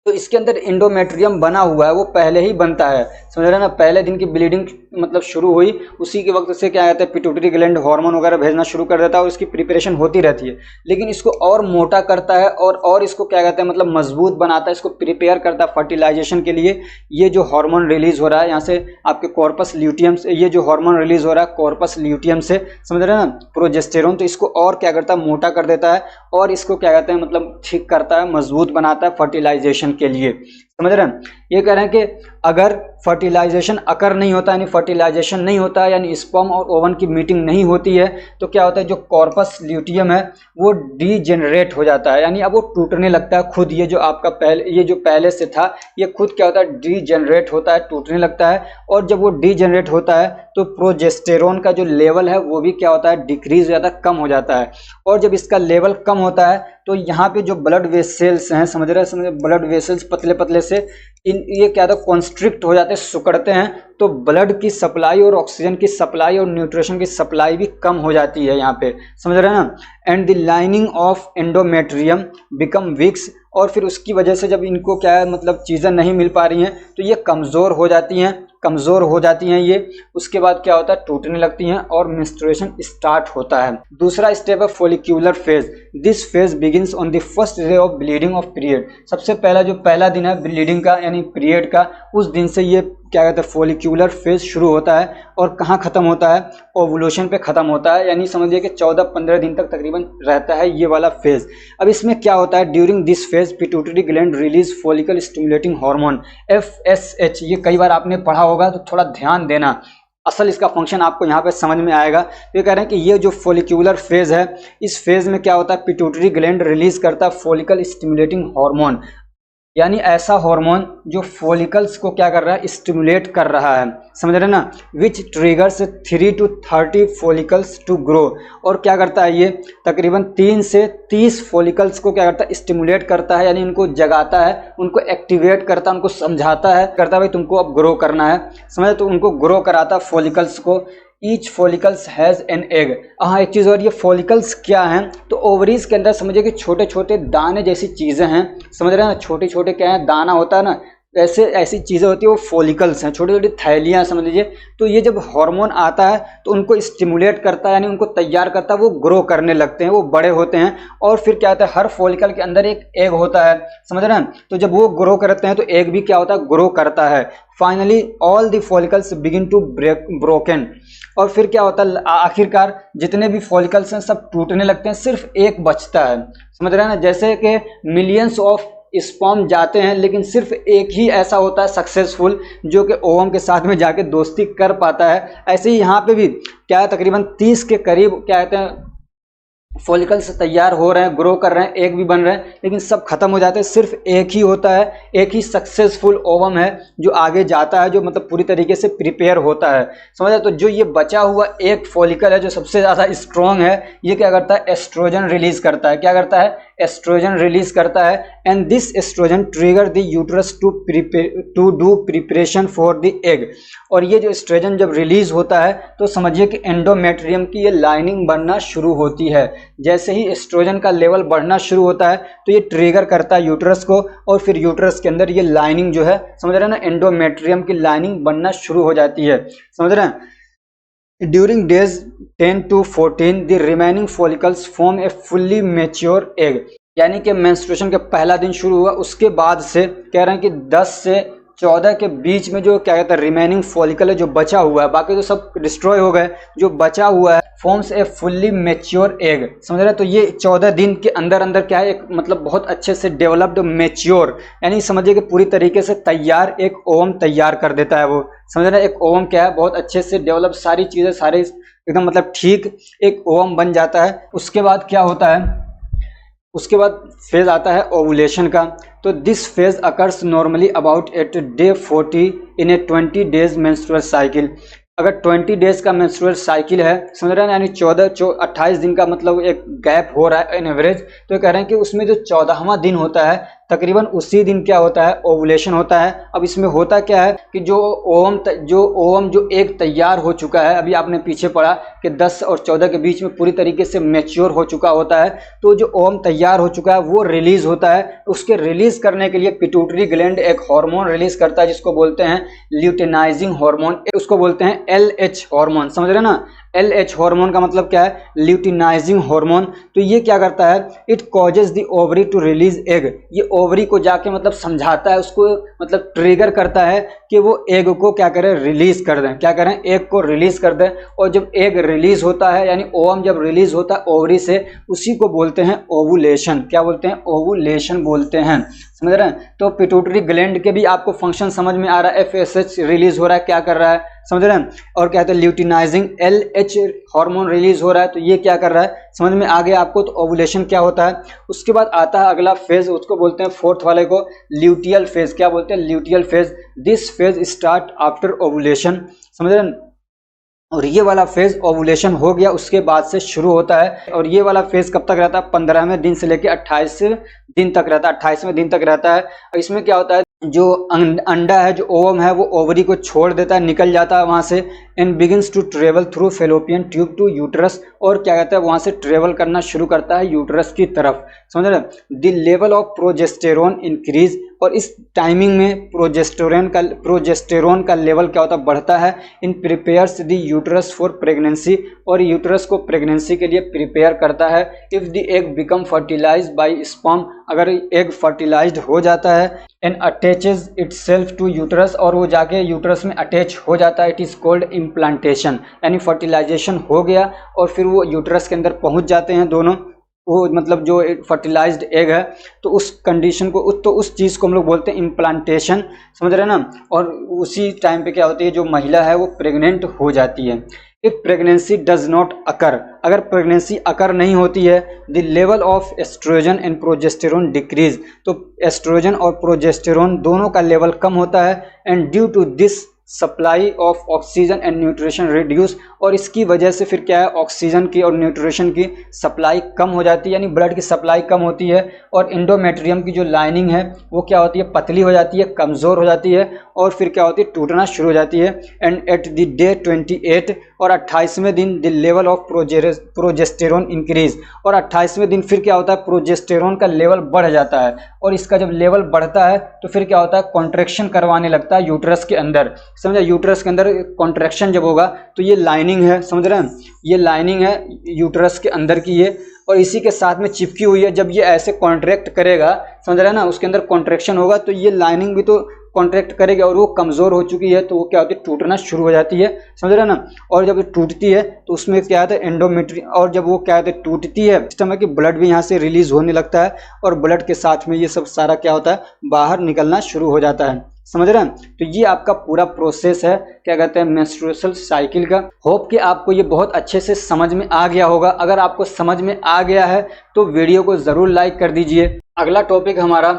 तो इसके अंदर एंडोमेट्रियम बना हुआ है, वो पहले ही बनता है, समझ रहे हैं ना। पहले दिन की ब्लीडिंग मतलब शुरू हुई उसी के वक्त से क्या कहते हैं पिट्यूटरी ग्लैंड हार्मोन वगैरह भेजना शुरू कर देता है और इसकी प्रिपरेशन होती रहती है। लेकिन इसको और मोटा करता है और इसको क्या कहते हैं मतलब मजबूत बनाता है, इसको प्रिपेयर करता है फर्टिलाइजेशन के लिए। ये जो हार्मोन रिलीज हो रहा है यहाँ से आपके कॉर्पस ल्यूटियम से, ये जो हार्मोन रिलीज हो रहा है कॉर्पस ल्यूटियम से, समझ रहे हैं ना, प्रोजेस्टेरोन, तो इसको और क्या करता है मोटा कर देता है और इसको क्या कहते हैं मतलब ठीक करता है, मजबूत बनाता है फर्टिलाइजेशन के लिए, समझ रहे हैं। ये कह रहे हैं कि अगर फर्टिलाइजेशन अकर नहीं होता, यानी फर्टिलाइजेशन नहीं होता है, यानी स्पर्म और ओवन की मीटिंग नहीं होती है, तो क्या होता है, जो कॉर्पस ल्यूटियम है वो डीजेनरेट हो जाता है, यानी अब वो टूटने लगता है खुद। ये जो आपका ये जो पहले से था, ये खुद क्या होता है, डीजेनरेट होता है, टूटने लगता है। और जब वो डीजेनरेट होता है तो प्रोजेस्टेरोन का जो लेवल है वो भी क्या होता है, डिक्रीज हो जाता है, कम हो जाता है। और जब इसका लेवल कम होता है तो यहाँ पे जो ब्लड वेसल्स हैं, समझ रहे हैं, ब्लड वेसल्स पतले पतले से ये क्या होता है, कॉन्स्ट्रिक्ट हो जाते हैं, सिकुड़ते हैं, तो ब्लड की सप्लाई और ऑक्सीजन की सप्लाई और न्यूट्रिशन की सप्लाई भी कम हो जाती है यहाँ पे, समझ रहे हैं ना। And the lining of endometrium become weeks, और फिर उसकी वजह से जब इनको क्या है, मतलब चीज़ें नहीं मिल पा रही हैं तो ये कमज़ोर हो जाती हैं ये। उसके बाद क्या होता है, टूटने लगती हैं और मेंस्ट्रुएशन स्टार्ट होता है। दूसरा स्टेप है follicular phase. This phase begins on the first day of bleeding of period. सबसे पहला जो पहला दिन है ब्लीडिंग का यानी पीरियड का, उस दिन से ये क्या कहते हैं, फॉलिक्यूलर फेज शुरू होता है। और कहाँ खत्म होता है, ओवुलेशन पे खत्म होता है, यानी समझिए कि 14-15 दिन तक तकरीबन रहता है ये वाला फेज। अब इसमें क्या होता है, during this phase pituitary gland release follicle stimulating hormone FSH। ये कई बार आपने पढ़ा होगा तो थोड़ा ध्यान देना, असल इसका फंक्शन आपको यहाँ पे समझ में आएगा। तो ये कह रहे हैं कि ये जो फॉलिक्यूलर फेज है, इस फेज में क्या होता है, पिट्यूटरी ग्लैंड रिलीज करता है फॉलिकल स्टिमुलेटिंग हार्मोन, यानी ऐसा हार्मोन जो फॉलिकल्स को क्या कर रहा है, स्टिमुलेट कर रहा है, समझ रहे ना। Which triggers 3 to 30 follicles to grow. और क्या करता है, ये तकरीबन 3 से 30 फॉलिकल्स को क्या करता है, स्टिमुलेट करता है, यानी उनको जगाता है, उनको एक्टिवेट करता है, उनको समझाता है, करता है भाई तुमको अब ग्रो करना है, समझे, तो उनको ग्रो कराता है फॉलिकल्स को। Each follicles has an egg. हाँ, एक चीज़ और, ये फॉलिकल्स क्या हैं, तो ओवरीज के अंदर समझिए कि छोटे छोटे दाने जैसी चीज़ें हैं, समझ रहे हैं ना, छोटे छोटे क्या है, दाना होता है ना, ऐसे ऐसी चीज़ें होती है, वो फॉलिकल्स हैं, छोटी छोटी थैलियाँ समझ लीजिए। तो ये जब हार्मोन आता है तो उनको स्टिमुलेट करता है, यानी उनको तैयार करता है, वो ग्रो करने लगते हैं, वो बड़े होते हैं। और फिर क्या होता है, हर फॉलिकल के अंदर एक एग होता है, समझ रहे हैं। तो जब वो ग्रो करते हैं तो एग भी क्या होता है, ग्रो करता है। Finally all the follicles begin to broken. और फिर क्या होता है, आखिरकार जितने भी फॉलिकल्स हैं सब टूटने लगते हैं, सिर्फ एक बचता है, समझ रहे हैं ना। जैसे कि मिलियंस ऑफ स्पर्म जाते हैं लेकिन सिर्फ एक ही ऐसा होता है सक्सेसफुल जो कि ओवम के साथ में जाके दोस्ती कर पाता है। ऐसे ही यहाँ पे भी क्या है, तकरीबन 30 के करीब क्या कहते हैं फॉलिकल्स तैयार हो रहे हैं, ग्रो कर रहे हैं, एक भी बन रहे हैं, लेकिन सब खत्म हो जाते हैं, सिर्फ एक ही होता है, एक ही सक्सेसफुल ओवम है जो आगे जाता है, जो मतलब पूरी तरीके से प्रिपेयर होता है, समझा। तो जो ये बचा हुआ एक फॉलिकल है जो सबसे ज़्यादा स्ट्रॉन्ग है, ये क्या करता है, एस्ट्रोजन रिलीज करता है। क्या करता है, एस्ट्रोजन रिलीज करता है। And this estrogen trigger the uterus to do preparation for the egg. और ये जो एस्ट्रोजन जब रिलीज होता है तो समझिए कि एंडोमेट्रियम की ये लाइनिंग बनना शुरू होती है। जैसे ही एस्ट्रोजन का लेवल बढ़ना शुरू होता है तो ये ट्रिगर करता है यूट्रस को, और फिर यूट्रस के अंदर ये लाइनिंग जो है, समझ रहे हैं ना, एंडोमेट्रियम की लाइनिंग बनना शुरू हो जाती है, समझ रहे हैं। During days 10 to 14 the remaining follicles form A fully mature egg. यानी कि मेंस्ट्रुएशन का पहला दिन शुरू हुआ, उसके बाद से कह रहे हैं कि 10 से 14 के बीच में जो क्या कहता है रिमेनिंग फॉलिकल है जो बचा हुआ है, बाकी तो सब डिस्ट्रॉय हो गए, जो बचा हुआ है forms a fully mature egg, समझ रहे हैं। तो ये 14 दिन के अंदर अंदर क्या है, एक मतलब बहुत अच्छे से डेवलप्ड मैच्योर, यानी समझिए कि पूरी तरीके से तैयार एक ओवम तैयार कर देता है वो, समझ रहे हैं। एक ओवम क्या है, बहुत अच्छे से डेवलप, सारी चीज़ें सारे एकदम मतलब ठीक एक ओवम बन जाता है। उसके बाद क्या होता है, उसके बाद फेज आता है ओवुलेशन का। तो this phase occurs normally about eight day 40 in a 20 days menstrual cycle. अगर 20 डेज का मेंस्ट्रुअल साइकिल है, समझ रहे हैं, यानी 28 दिन का मतलब एक गैप हो रहा है इन एवरेज, तो कह रहे हैं कि उसमें जो 14वां दिन होता है तकरीबन उसी दिन क्या होता है, ओवुलेशन होता है। अब इसमें होता क्या है कि जो ओवम जो एक तैयार हो चुका है, अभी आपने पीछे पढ़ा कि 10 और 14 के बीच में पूरी तरीके से मैच्योर हो चुका होता है, तो जो ओवम तैयार हो चुका है वो रिलीज होता है। उसके रिलीज करने के लिए पिट्यूटरी ग्लैंड एक हार्मोन रिलीज करता है जिसको बोलते हैं ल्यूटेनाइजिंग हार्मोन, उसको बोलते हैं LH हार्मोन, समझ रहे हैं ना। LH हार्मोन का मतलब क्या है, ल्यूटिनाइजिंग हार्मोन। तो ये क्या करता है, it causes the ovary to release egg. ये ओवरी को जाके मतलब समझाता है, उसको मतलब ट्रिगर करता है कि वो एग को क्या करें, रिलीज कर दें, क्या करें, एग को रिलीज कर दें। और जब एग रिलीज होता है यानी ओवम जब रिलीज होता है ओवरी से, उसी को बोलते हैं ओवुलेशन। क्या बोलते हैं, ओवुलेशन बोलते हैं, समझ रहे हैं। तो पिट्यूटरी ग्लैंड के भी आपको फंक्शन समझ में आ रहा है, एफएसएच रिलीज हो रहा है, क्या कर रहा है, समझ रहे हैं। और क्या कहते हैं, ल्यूटिनाइजिंग एलएच हार्मोन रिलीज हो रहा है, तो ये क्या कर रहा है, समझ में आ गया आपको। तो ओवुलेशन क्या होता है। उसके बाद आता है अगला फेज, उसको बोलते हैं फोर्थ वाले को ल्यूटियल फेज। क्या बोलते हैं, luteal phase. This phase start after ovulation, समझ रहे हैं। और ये वाला फेज ओवुलेशन हो गया उसके बाद से शुरू होता है। और ये वाला फेज कब तक रहता है, 15वें दिन से लेकर 28वें दिन तक रहता है, 28वें दिन तक रहता है। और इसमें क्या होता है, जो अंडा है, जो ओवम है, वो ओवरी को छोड़ देता है, निकल जाता है वहां से, and begins to travel through fallopian tube to uterus. और क्या कहता है, वहां से ट्रेवल करना शुरू करता है यूटरस की तरफ, समझ रहे हैं। The level of progesterone increase, और इस टाइमिंग में प्रोजेस्टेरोन का लेवल क्या होता है, बढ़ता है। In prepares the uterus for pregnancy, और यूटरस को प्रेगनेंसी के लिए प्रिपेयर करता है। If the egg become fertilized by sperm, अगर एग फर्टिलाइज्ड हो जाता है, and attaches itself to uterus, और वो जाके यूटरस में अटैच हो जाता है, इट इज कॉल्ड इम्प्लांटेशन, यानी फर्टिलाइजेशन हो गया और फिर वो यूटरस के अंदर पहुंच जाते हैं दोनों, वो मतलब जो फर्टिलाइज्ड एग है। तो उस कंडीशन को, तो उस चीज़ को हम लोग बोलते हैं इम्प्लांटेशन, समझ रहे हैं ना। और उसी टाइम पे क्या होती है, जो महिला है वो प्रेग्नेंट हो जाती है। If pregnancy does not occur, अगर प्रेगनेंसी अकर नहीं होती है, the level of estrogen and progesterone decrease, तो एस्ट्रोजन और प्रोजेस्टेरोन दोनों का लेवल कम होता है। And due to this supply of oxygen and nutrition reduce, और इसकी वजह से फिर क्या है, ऑक्सीजन की और न्यूट्रिशन की सप्लाई कम हो जाती है, यानी ब्लड की सप्लाई कम होती है। और एंडोमेट्रियम की जो लाइनिंग है वो क्या होती है, पतली हो जाती है, कमज़ोर हो जाती है, और फिर क्या होती है, टूटना शुरू हो जाती है। एंड एट द डे 28 और 28वें दिन the level of progesterone increase, और 28वें दिन फिर क्या होता है, प्रोजेस्टेरोन का लेवल बढ़ जाता है। और इसका जब लेवल बढ़ता है तो फिर क्या होता है, कॉन्ट्रैक्शन करवाने लगता है यूटरस के अंदर, समझा। यूटरस के अंदर कॉन्ट्रैक्शन जब होगा तो ये लाइनिंग है, समझ रहे हैं, ये लाइनिंग है यूटरस के अंदर की ये, और इसी के साथ में चिपकी हुई है। जब ये ऐसे कॉन्ट्रैक्ट करेगा, समझ रहे हैं ना, उसके अंदर कॉन्ट्रैक्शन होगा तो ये लाइनिंग भी तो कॉन्ट्रैक्ट करेगी, और वो कमज़ोर हो चुकी है तो वो क्या होती है, टूटना शुरू हो जाती है, समझ रहे हैं ना। और जब टूटती है तो उसमें क्या होता है, एंडोमेट्री, और जब वो क्या होता है, टूटती है, सिस्टम है कि ब्लड भी यहाँ से रिलीज होने लगता है, और ब्लड के साथ में ये सब सारा क्या होता है, बाहर निकलना शुरू हो जाता है, समझ रहे हैं। तो ये आपका पूरा प्रोसेस है, क्या कहते हैं, मेंस्ट्रुअल साइकिल का। होप कि आपको ये बहुत अच्छे से समझ में आ गया होगा। अगर आपको समझ में आ गया है तो वीडियो को ज़रूर लाइक कर दीजिए। अगला टॉपिक हमारा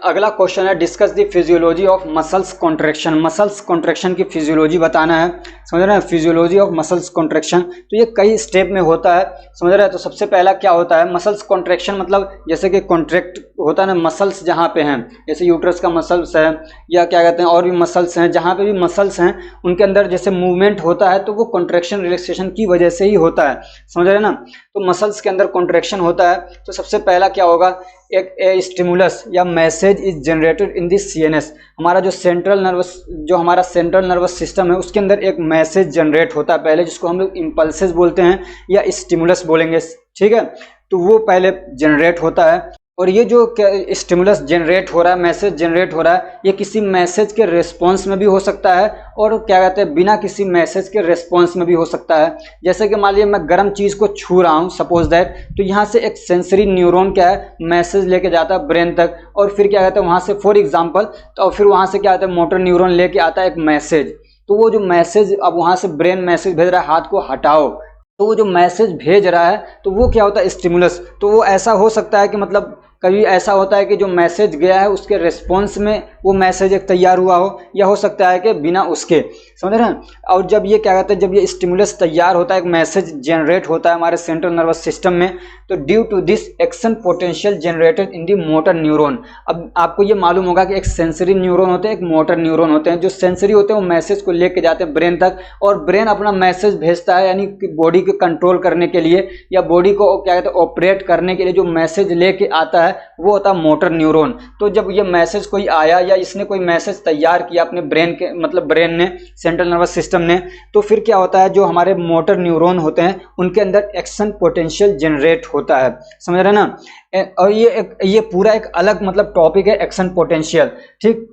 अगला क्वेश्चन है, discuss the physiology of muscles contraction. Muscles contraction की फिजियोलॉजी बताना है, समझ रहे हैं, फिजियोलॉजी ऑफ मसल्स कॉन्ट्रैक्शन। तो ये कई स्टेप में होता है, समझ रहे हैं। तो सबसे पहला क्या होता है, मसल्स कॉन्ट्रैक्शन मतलब जैसे कि कॉन्ट्रैक्ट होता है ना, मसल्स जहाँ पे हैं, जैसे यूट्रस का मसल्स है, या क्या कहते हैं और भी मसल्स हैं, जहाँ पे भी मसल्स हैं उनके अंदर जैसे मूवमेंट होता है तो वो कॉन्ट्रैक्शन रिलैक्सेशन की वजह से ही होता है, समझ रहे हैं ना। तो मसल्स के अंदर कॉन्ट्रैक्शन होता है तो सबसे पहला क्या होगा, एक स्टिमुलस या message is generated in this CNS. हमारा जो हमारा सेंट्रल नर्वस सिस्टम है उसके अंदर एक मैसेज जनरेट होता है पहले, जिसको हम लोग इम्पल्सेस बोलते हैं या स्टिमुलस बोलेंगे, ठीक है। तो वो पहले जनरेट होता है, और ये जो स्टिमुलस जनरेट हो रहा है, मैसेज जनरेट हो रहा है, ये किसी मैसेज के रिस्पॉन्स में भी हो सकता है, और क्या कहते हैं, बिना किसी मैसेज के रिस्पॉन्स में भी हो सकता है। जैसे कि मान लीजिए मैं गर्म चीज़ को छू रहा हूँ, सपोज दैट, तो यहाँ से एक सेंसरी न्यूरॉन क्या है, मैसेज लेके जाता है ब्रेन तक, और फिर क्या कहते हैं वहाँ से फॉर एग्जाम्पल, तो फिर वहाँ से क्या कहते हैं, मोटर न्यूरॉन लेके आता है एक मैसेज। तो वो जो मैसेज, अब वहाँ से ब्रेन मैसेज भेज रहा है, हाथ को हटाओ, तो वो जो मैसेज भेज रहा है तो वो क्या होता है, स्टिमुलस। तो वो ऐसा हो सकता है कि मतलब कभी ऐसा होता है कि जो मैसेज गया है उसके रिस्पॉन्स में वो मैसेज एक तैयार हुआ हो, या हो सकता है कि बिना उसके, समझ रहे हैं। और जब ये क्या कहते हैं, जब ये स्टिमुलस तैयार होता है, एक मैसेज जनरेट होता है हमारे सेंट्रल नर्वस सिस्टम में, तो due to this action potential generated in the motor neuron. अब आपको ये मालूम होगा कि एक सेंसरी न्यूरॉन होते हैं, एक मोटर न्यूरॉन होते हैं। जो सेंसरी होते हैं वो मैसेज को लेके जाते हैं ब्रेन तक, और ब्रेन अपना मैसेज भेजता है, यानी बॉडी को कंट्रोल करने के लिए या बॉडी को क्या कहते हैं ऑपरेट करने के लिए जो मैसेज लेके आता है वो होता है मोटर न्यूरॉन। तो जब ये मैसेज कोई आया या इसने कोई मैसेज तैयार किया अपने ब्रेन के, मतलब ब्रेन ने, सेंट्रल नर्वस सिस्टम ने, तो फिर क्या होता है, जो हमारे मोटर न्यूरॉन होते हैं उनके अंदर एक्शन पोटेंशियल जनरेट होता है, समझ रहे हैं ना। और ये पूरा एक अलग मतलब टॉपिक है एक्शन पोटेंशियल, ठीक।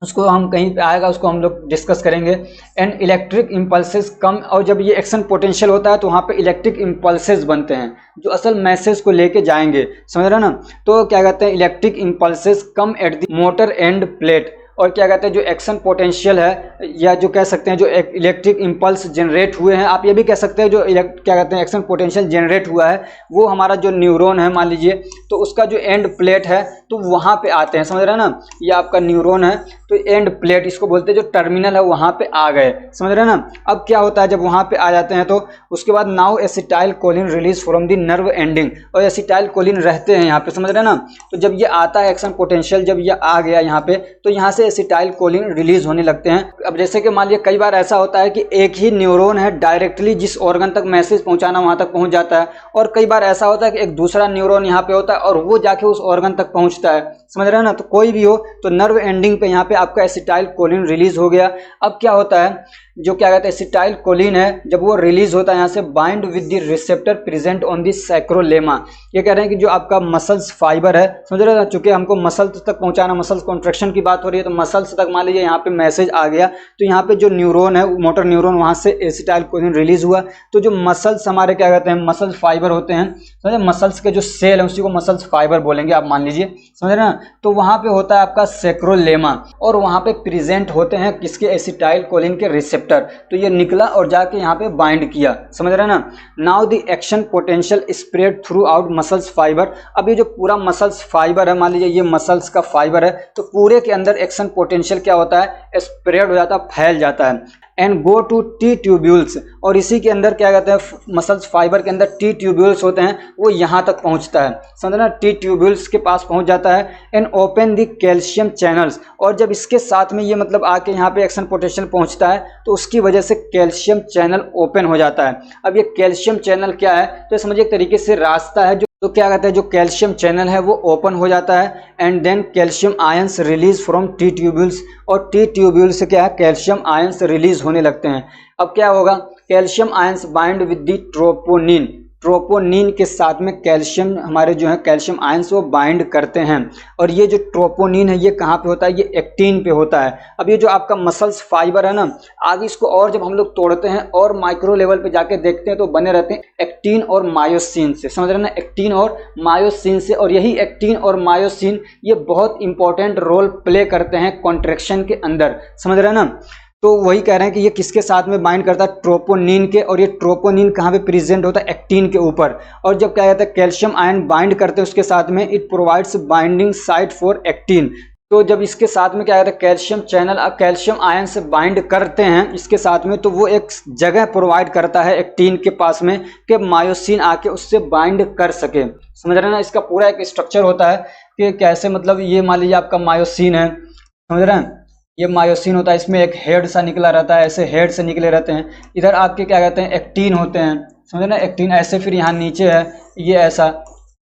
उसको हम कहीं पे आएगा, उसको हम लोग डिस्कस करेंगे। एंड इलेक्ट्रिक इम्पल्सेस कम, और जब ये एक्शन पोटेंशियल होता है तो वहाँ पे इलेक्ट्रिक इम्पल्सेस बनते हैं जो असल मैसेज को लेके जाएंगे, समझ रहे हैं ना। तो क्या कहते हैं, electric impulses come at the motor end plate, और क्या कहते हैं जो एक्शन पोटेंशियल है, या जो कह सकते हैं जो इलेक्ट्रिक इम्पल्स जनरेट हुए हैं, आप ये भी कह सकते हैं जो क्या कहते हैं एक्शन पोटेंशियल जनरेट हुआ है वो हमारा जो न्यूरॉन है मान लीजिए, तो उसका जो एंड प्लेट है तो वहाँ पे आते हैं, समझ रहे हैं ना। ये आपका न्यूरॉन है तो एंड प्लेट इसको बोलते हैं, जो टर्मिनल है वहाँ पे आ गए, समझ रहे हैं ना। अब क्या होता है जब वहाँ पे आ जाते हैं तो उसके बाद now acetyl choline release from the nerve ending, और एसिटाइल कोलिन रहते हैं यहाँ पे, समझ रहे हैं ना। तो जब ये आता है एक्शन पोटेंशियल, जब ये आ गया यहाँ पे, तो यहाँ से एसिटाइल कोलिन रिलीज होने लगते हैं। अब जैसे कि मान लिया कई बार ऐसा होता है कि एक ही न्यूरॉन है, डायरेक्टली जिस ऑर्गन तक मैसेज पहुंचाना वहां तक पहुंच जाता है, और कई बार ऐसा होता है कि एक दूसरा न्यूरॉन यहाँ पे होता है और वो जाके उस ऑर्गन तक पहुंचता है, समझ रहे हैं ना। तो कोई भी हो तो नर्व एंडिंग पे यहाँ पे आपका एसिटाइल कोलिन रिलीज हो गया। अब क्या होता है, जो क्या कहते हैं एसिटाइल कोलिन है, जब वो रिलीज होता है यहाँ से, bind with the receptor present on the sarcolemma. ये कह रहे हैं कि जो आपका मसल्स फाइबर है, समझ रहे हैं, चूंकि हमको मसल्स तक पहुंचाना, मसल्स कॉन्ट्रैक्शन की बात हो रही है, तो मसल्स तक मान लीजिए यहाँ पे मैसेज आ गया, तो यहाँ पे जो न्यूरॉन है मोटर न्यूरॉन, वहां से एसिटाइल कोलिन रिलीज हुआ। तो जो मसल्स हमारे क्या कहते हैं मसल्स फाइबर होते हैं, समझे, मसल्स के जो सेल है उसी को मसल्स फाइबर बोलेंगे आप मान लीजिए, समझ रहे हैं। तो वहां पे होता है आपका सैक्रोलेमा, और वहां पे प्रेजेंट होते हैं किसके, एसिटाइल कोलिन के रिसेप्टर। तो ये निकला और जाके यहाँ पे बाइंड किया, समझ रहे हैं ना। Now the action potential spread through out muscles fibre. अब ये जो पूरा मसल्स फाइबर है, मान लीजिए ये मसल्स का फाइबर है, तो पूरे के अंदर एक्शन पोटेंशियल क्या होता है, स्प्रेड हो जाता है, फैल जाता है। And go to T tubules, और इसी के अंदर क्या कहते हैं मसल्स फाइबर के अंदर टी ट्यूब्यूल्स होते हैं, वो यहाँ तक पहुँचता है, समझना, टी ट्यूब्यूल्स के पास पहुँच जाता है। And open the calcium channels, और जब इसके साथ में ये मतलब आके यहाँ पे एक्शन पोटेंशियल पहुँचता है तो उसकी वजह से कैल्शियम चैनल ओपन हो जाता है। अब ये कैल्शियम चैनल क्या है, तो समझिए एक तरीके से रास्ता है जो, तो क्या कहते हैं जो कैल्शियम चैनल है वो ओपन हो जाता है। And then calcium ions release from T tubules, और टी ट्यूब्यूल से क्या है कैल्शियम आयंस रिलीज होने लगते हैं। अब क्या होगा, calcium ions bind with the troponin, troponin के साथ में कैल्शियम हमारे जो है कैल्शियम आयंस वो बाइंड करते हैं। और ये जो ट्रोपोनिन है ये कहाँ पे होता है, ये एक्टिन पे होता है। अब ये जो आपका मसल्स फाइबर है ना, आगे इसको और जब हम लोग तोड़ते हैं और माइक्रो लेवल पे जाके देखते हैं तो बने रहते हैं एक्टिन और मायोसिन से, समझ रहे हैं ना, एक्टिन और मायोसिन से। और यही एक्टिन और मायोसिन ये बहुत इंपॉर्टेंट रोल प्ले करते हैं कॉन्ट्रैक्शन के अंदर, समझ रहे हैं ना। तो वही कह रहे हैं कि ये किसके साथ में बाइंड करता है, ट्रोपोनिन के, और ये ट्रोपोनिन कहाँ पे प्रेजेंट होता है, एक्टिन के ऊपर। और जब क्या कहता है कैल्शियम आयन बाइंड करते हैं उसके साथ में, it provides binding site for actin. तो जब इसके साथ में क्या कहता है कैल्शियम चैनल कैल्शियम आयन से बाइंड करते हैं इसके साथ में, तो वो एक जगह प्रोवाइड करता है एक्टिन के पास में कि मायोसिन आके उससे बाइंड कर सके, समझ रहे हैं ना। इसका पूरा एक स्ट्रक्चर होता है कि कैसे, मतलब ये मान लीजिए आपका मायोसिन है, समझ रहे हैं, ये मायोसिन होता है, इसमें एक हेड सा निकला रहता है, ऐसे हेड से निकले रहते हैं। इधर आपके क्या कहते हैं एक्टिन होते हैं, समझ रहे हैं, एक्टिन ऐसे, फिर यहाँ नीचे है ये ऐसा,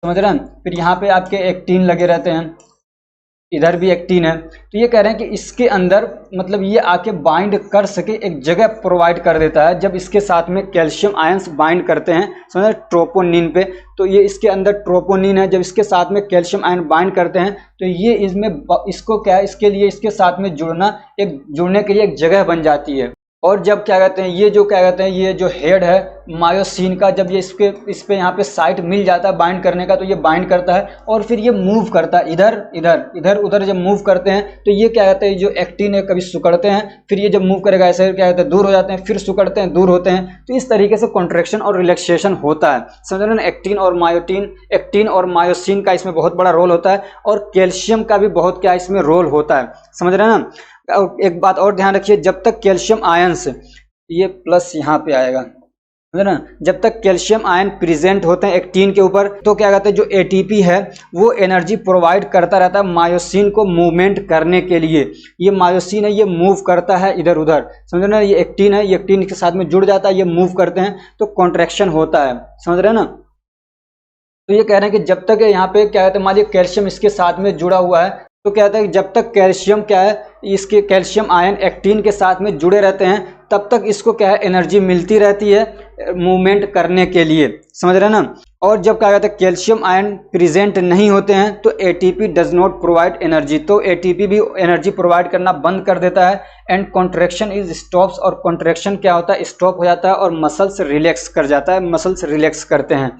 समझ रहे हैं, फिर यहाँ पे आपके एक्टिन लगे रहते हैं, इधर भी एक्टिन है। तो ये कह रहे हैं कि इसके अंदर मतलब ये आके बाइंड कर सके, एक जगह प्रोवाइड कर देता है। जब इसके साथ में कैल्शियम आयंस बाइंड करते हैं, समझ ट्रोपोनिन पे, तो ये इसके अंदर ट्रोपोनिन है, जब इसके साथ में कैल्शियम आयन बाइंड करते हैं तो ये इसमें इसको क्या है, इसके लिए इसके साथ में जुड़ने के लिए एक जगह बन जाती है। और जब क्या कहते हैं ये जो क्या कहते हैं ये जो हेड है मायोसिन का, जब ये इस पे यहाँ पे साइट मिल जाता है बाइंड करने का, तो ये बाइंड करता है और फिर ये मूव करता है इधर इधर इधर उधर। जब मूव करते हैं तो ये क्या कहते हैं जो एक्टिन है कभी सिकुड़ते हैं, फिर ये जब मूव करेगा ऐसे क्या कहते हैं दूर हो जाते हैं, फिर सिकुड़ते हैं दूर होते हैं। तो इस तरीके से कॉन्ट्रैक्शन और रिलैक्सेशन होता है, समझ रहे हैं ना। एक्टिन और मायोसिन का इसमें बहुत बड़ा रोल होता है, और कैल्शियम का भी बहुत क्या इसमें रोल होता है, समझ रहे हैं ना। एक बात और ध्यान रखिए, जब तक कैल्शियम आयंस, ये प्लस यहाँ पे आएगा, समझ ना, जब तक कैल्शियम आयन प्रेजेंट होते हैं एक्टिन के ऊपर, तो क्या कहते हैं जो एटीपी है वो एनर्जी प्रोवाइड करता रहता है मायोसिन को मूवमेंट करने के लिए। ये मायोसिन है, ये मूव करता है इधर उधर, समझ रहे ना। ये एक्टिन है, ये एक्टिन के साथ में जुड़ जाता है, ये मूव करते हैं तो कॉन्ट्रैक्शन होता है, समझ रहे हैं ना। तो ये कह रहे हैं कि जब तक यहाँ पे क्या कहते हैं मान लीजिए कैल्शियम इसके साथ में जुड़ा हुआ है, तो कहता है कि जब तक कैल्शियम क्या है इसके कैल्शियम आयन एक्टिन के साथ में जुड़े रहते हैं तब तक इसको क्या है एनर्जी मिलती रहती है मूवमेंट करने के लिए, समझ रहे हैं ना। और जब क्या कहते हैं कैल्शियम आयन प्रेजेंट नहीं होते हैं तो ATP does not provide energy, तो एटीपी भी एनर्जी प्रोवाइड करना बंद कर देता है। एंड कॉन्ट्रैक्शन इज स्टॉप्स, और कॉन्ट्रैक्शन क्या होता है स्टॉप हो जाता है और मसल्स रिलैक्स कर जाता है, मसल्स रिलैक्स करते हैं।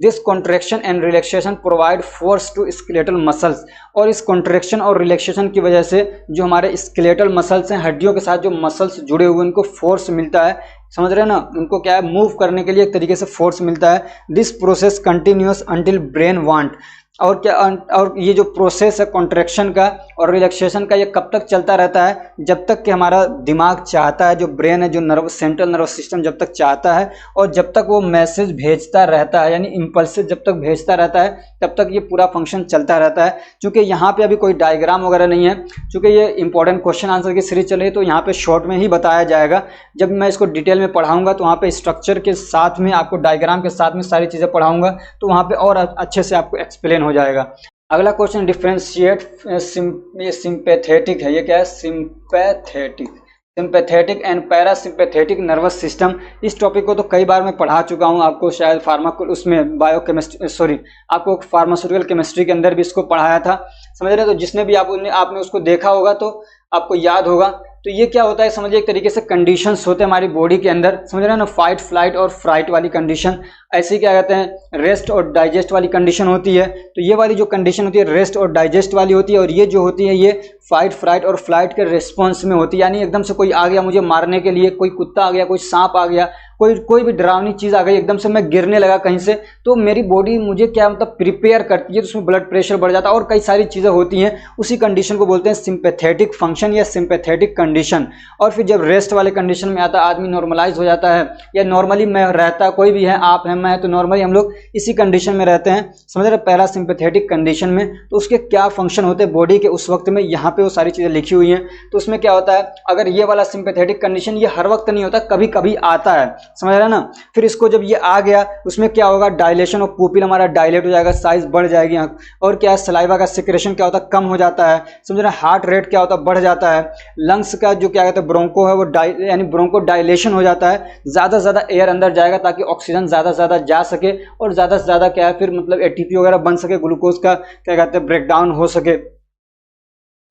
This contraction and relaxation provide force to skeletal muscles, और इस कॉन्ट्रैक्शन और रिलैक्सेशन की वजह से जो हमारे स्केलेटल मसल्स हैं, हड्डियों के साथ जो मसल्स जुड़े हुए उनको फोर्स मिलता है, समझ रहे हैं ना, उनको क्या है मूव करने के लिए एक तरीके से फोर्स मिलता है। This process continuous until brain want, और क्या और ये जो प्रोसेस है कॉन्ट्रैक्शन का और रिलैक्सेशन का ये कब तक चलता रहता है, जब तक कि हमारा दिमाग चाहता है, जो ब्रेन है, जो नर्व सेंट्रल नर्वस सिस्टम जब तक चाहता है और जब तक वो मैसेज भेजता रहता है, यानी इम्पल्सेस जब तक भेजता रहता है तब तक ये पूरा फंक्शन चलता रहता है। क्योंकि यहाँ पे अभी कोई डायग्राम वगैरह नहीं है, क्योंकि ये इंपॉर्टेंट क्वेश्चन आंसर की सीरीज चल रही है, तो यहाँ पे शॉर्ट में ही बताया जाएगा। जब मैं इसको डिटेल में पढ़ाऊंगा तो वहाँ पे स्ट्रक्चर के साथ में आपको डायग्राम के साथ में सारी चीज़ें पढ़ाऊंगा, तो वहाँ पे और अच्छे से आपको एक्सप्लेन हो जाएगा। अगला क्वेश्चन डिफ्रेंशिएट सिंपैथेटिक है, ये क्या है sympathetic and parasympathetic nervous system. इस टॉपिक को तो कई बार मैं पढ़ा चुका हूँ, आपको शायद उसमें बायोकेमिस्ट्री आपको फार्मास्यूटिकल केमिस्ट्री के अंदर भी इसको पढ़ाया था, समझ रहे हैं। तो जिसने भी आपने उसको देखा होगा तो आपको याद होगा। तो ये क्या होता है समझिए, एक तरीके से कंडीशंस होते हैं हमारी बॉडी के अंदर, समझ रहे हैं ना, फाइट फ्लाइट और फ्राइट वाली कंडीशन, ऐसे क्या कहते हैं रेस्ट और डाइजेस्ट वाली कंडीशन होती है। तो ये वाली जो कंडीशन होती है रेस्ट और डाइजेस्ट वाली होती है, और ये जो होती है ये फाइट फ्लाइट और फ्लाइट के रिस्पॉन्स में होती है। यानी एकदम से कोई आ गया मुझे मारने के लिए, कोई कुत्ता आ गया, कोई सांप आ गया, कोई भी डरावनी चीज आ गई, एकदम से मैं गिरने लगा कहीं से, तो मेरी बॉडी मुझे क्या मतलब प्रिपेयर करती है, तो उसमें ब्लड प्रेशर बढ़ जाता है और कई सारी चीजें होती हैं। उसी कंडीशन को बोलते हैं सिंपैथेटिक फंक्शन या सिंपैथेटिक कंडीशन। और फिर जब रेस्ट वाले कंडीशन में आता है आदमी नॉर्मलाइज हो जाता है, या नॉर्मली मैं रहता, कोई भी है, आप हैं, मैं, तो नॉर्मली हम लोग इसी कंडीशन में रहते हैं, समझ रहे। पैरासिम्पैथेटिक कंडीशन में तो उसके क्या फंक्शन होते हैं बॉडी के उस वक्त में, यहाँ पे वो सारी चीजें लिखी हुई हैं। तो उसमें क्या होता है, अगर ये वाला सिंपैथेटिक कंडीशन ये हर वक्त नहीं होता, कभी कभी आता है, समझ रहे हैं ना। फिर इसको जब ये आ गया उसमें क्या होगा, डायलेशन ऑफ पुपिल हमारा डायलेट हो जाएगा, साइज बढ़ जाएगी आंख, और क्या है सलाइवा का सिक्रेशन क्या होता है कम हो जाता है, समझ रहे हैं। हार्ट रेट क्या होता है बढ़ जाता है। लंग्स का जो क्या कहते हैं ब्रोंको है वो यानी ब्रोंको डायलेशन हो जाता है, ज्यादा से ज्यादा एयर अंदर जाएगा ताकि ऑक्सीजन ज्यादा से ज्यादा जा सके, और ज्यादा से ज्यादा क्या है फिर मतलब एटीपी वगैरह बन सके, ग्लूकोज का क्या कहते हैं ब्रेकडाउन हो सके।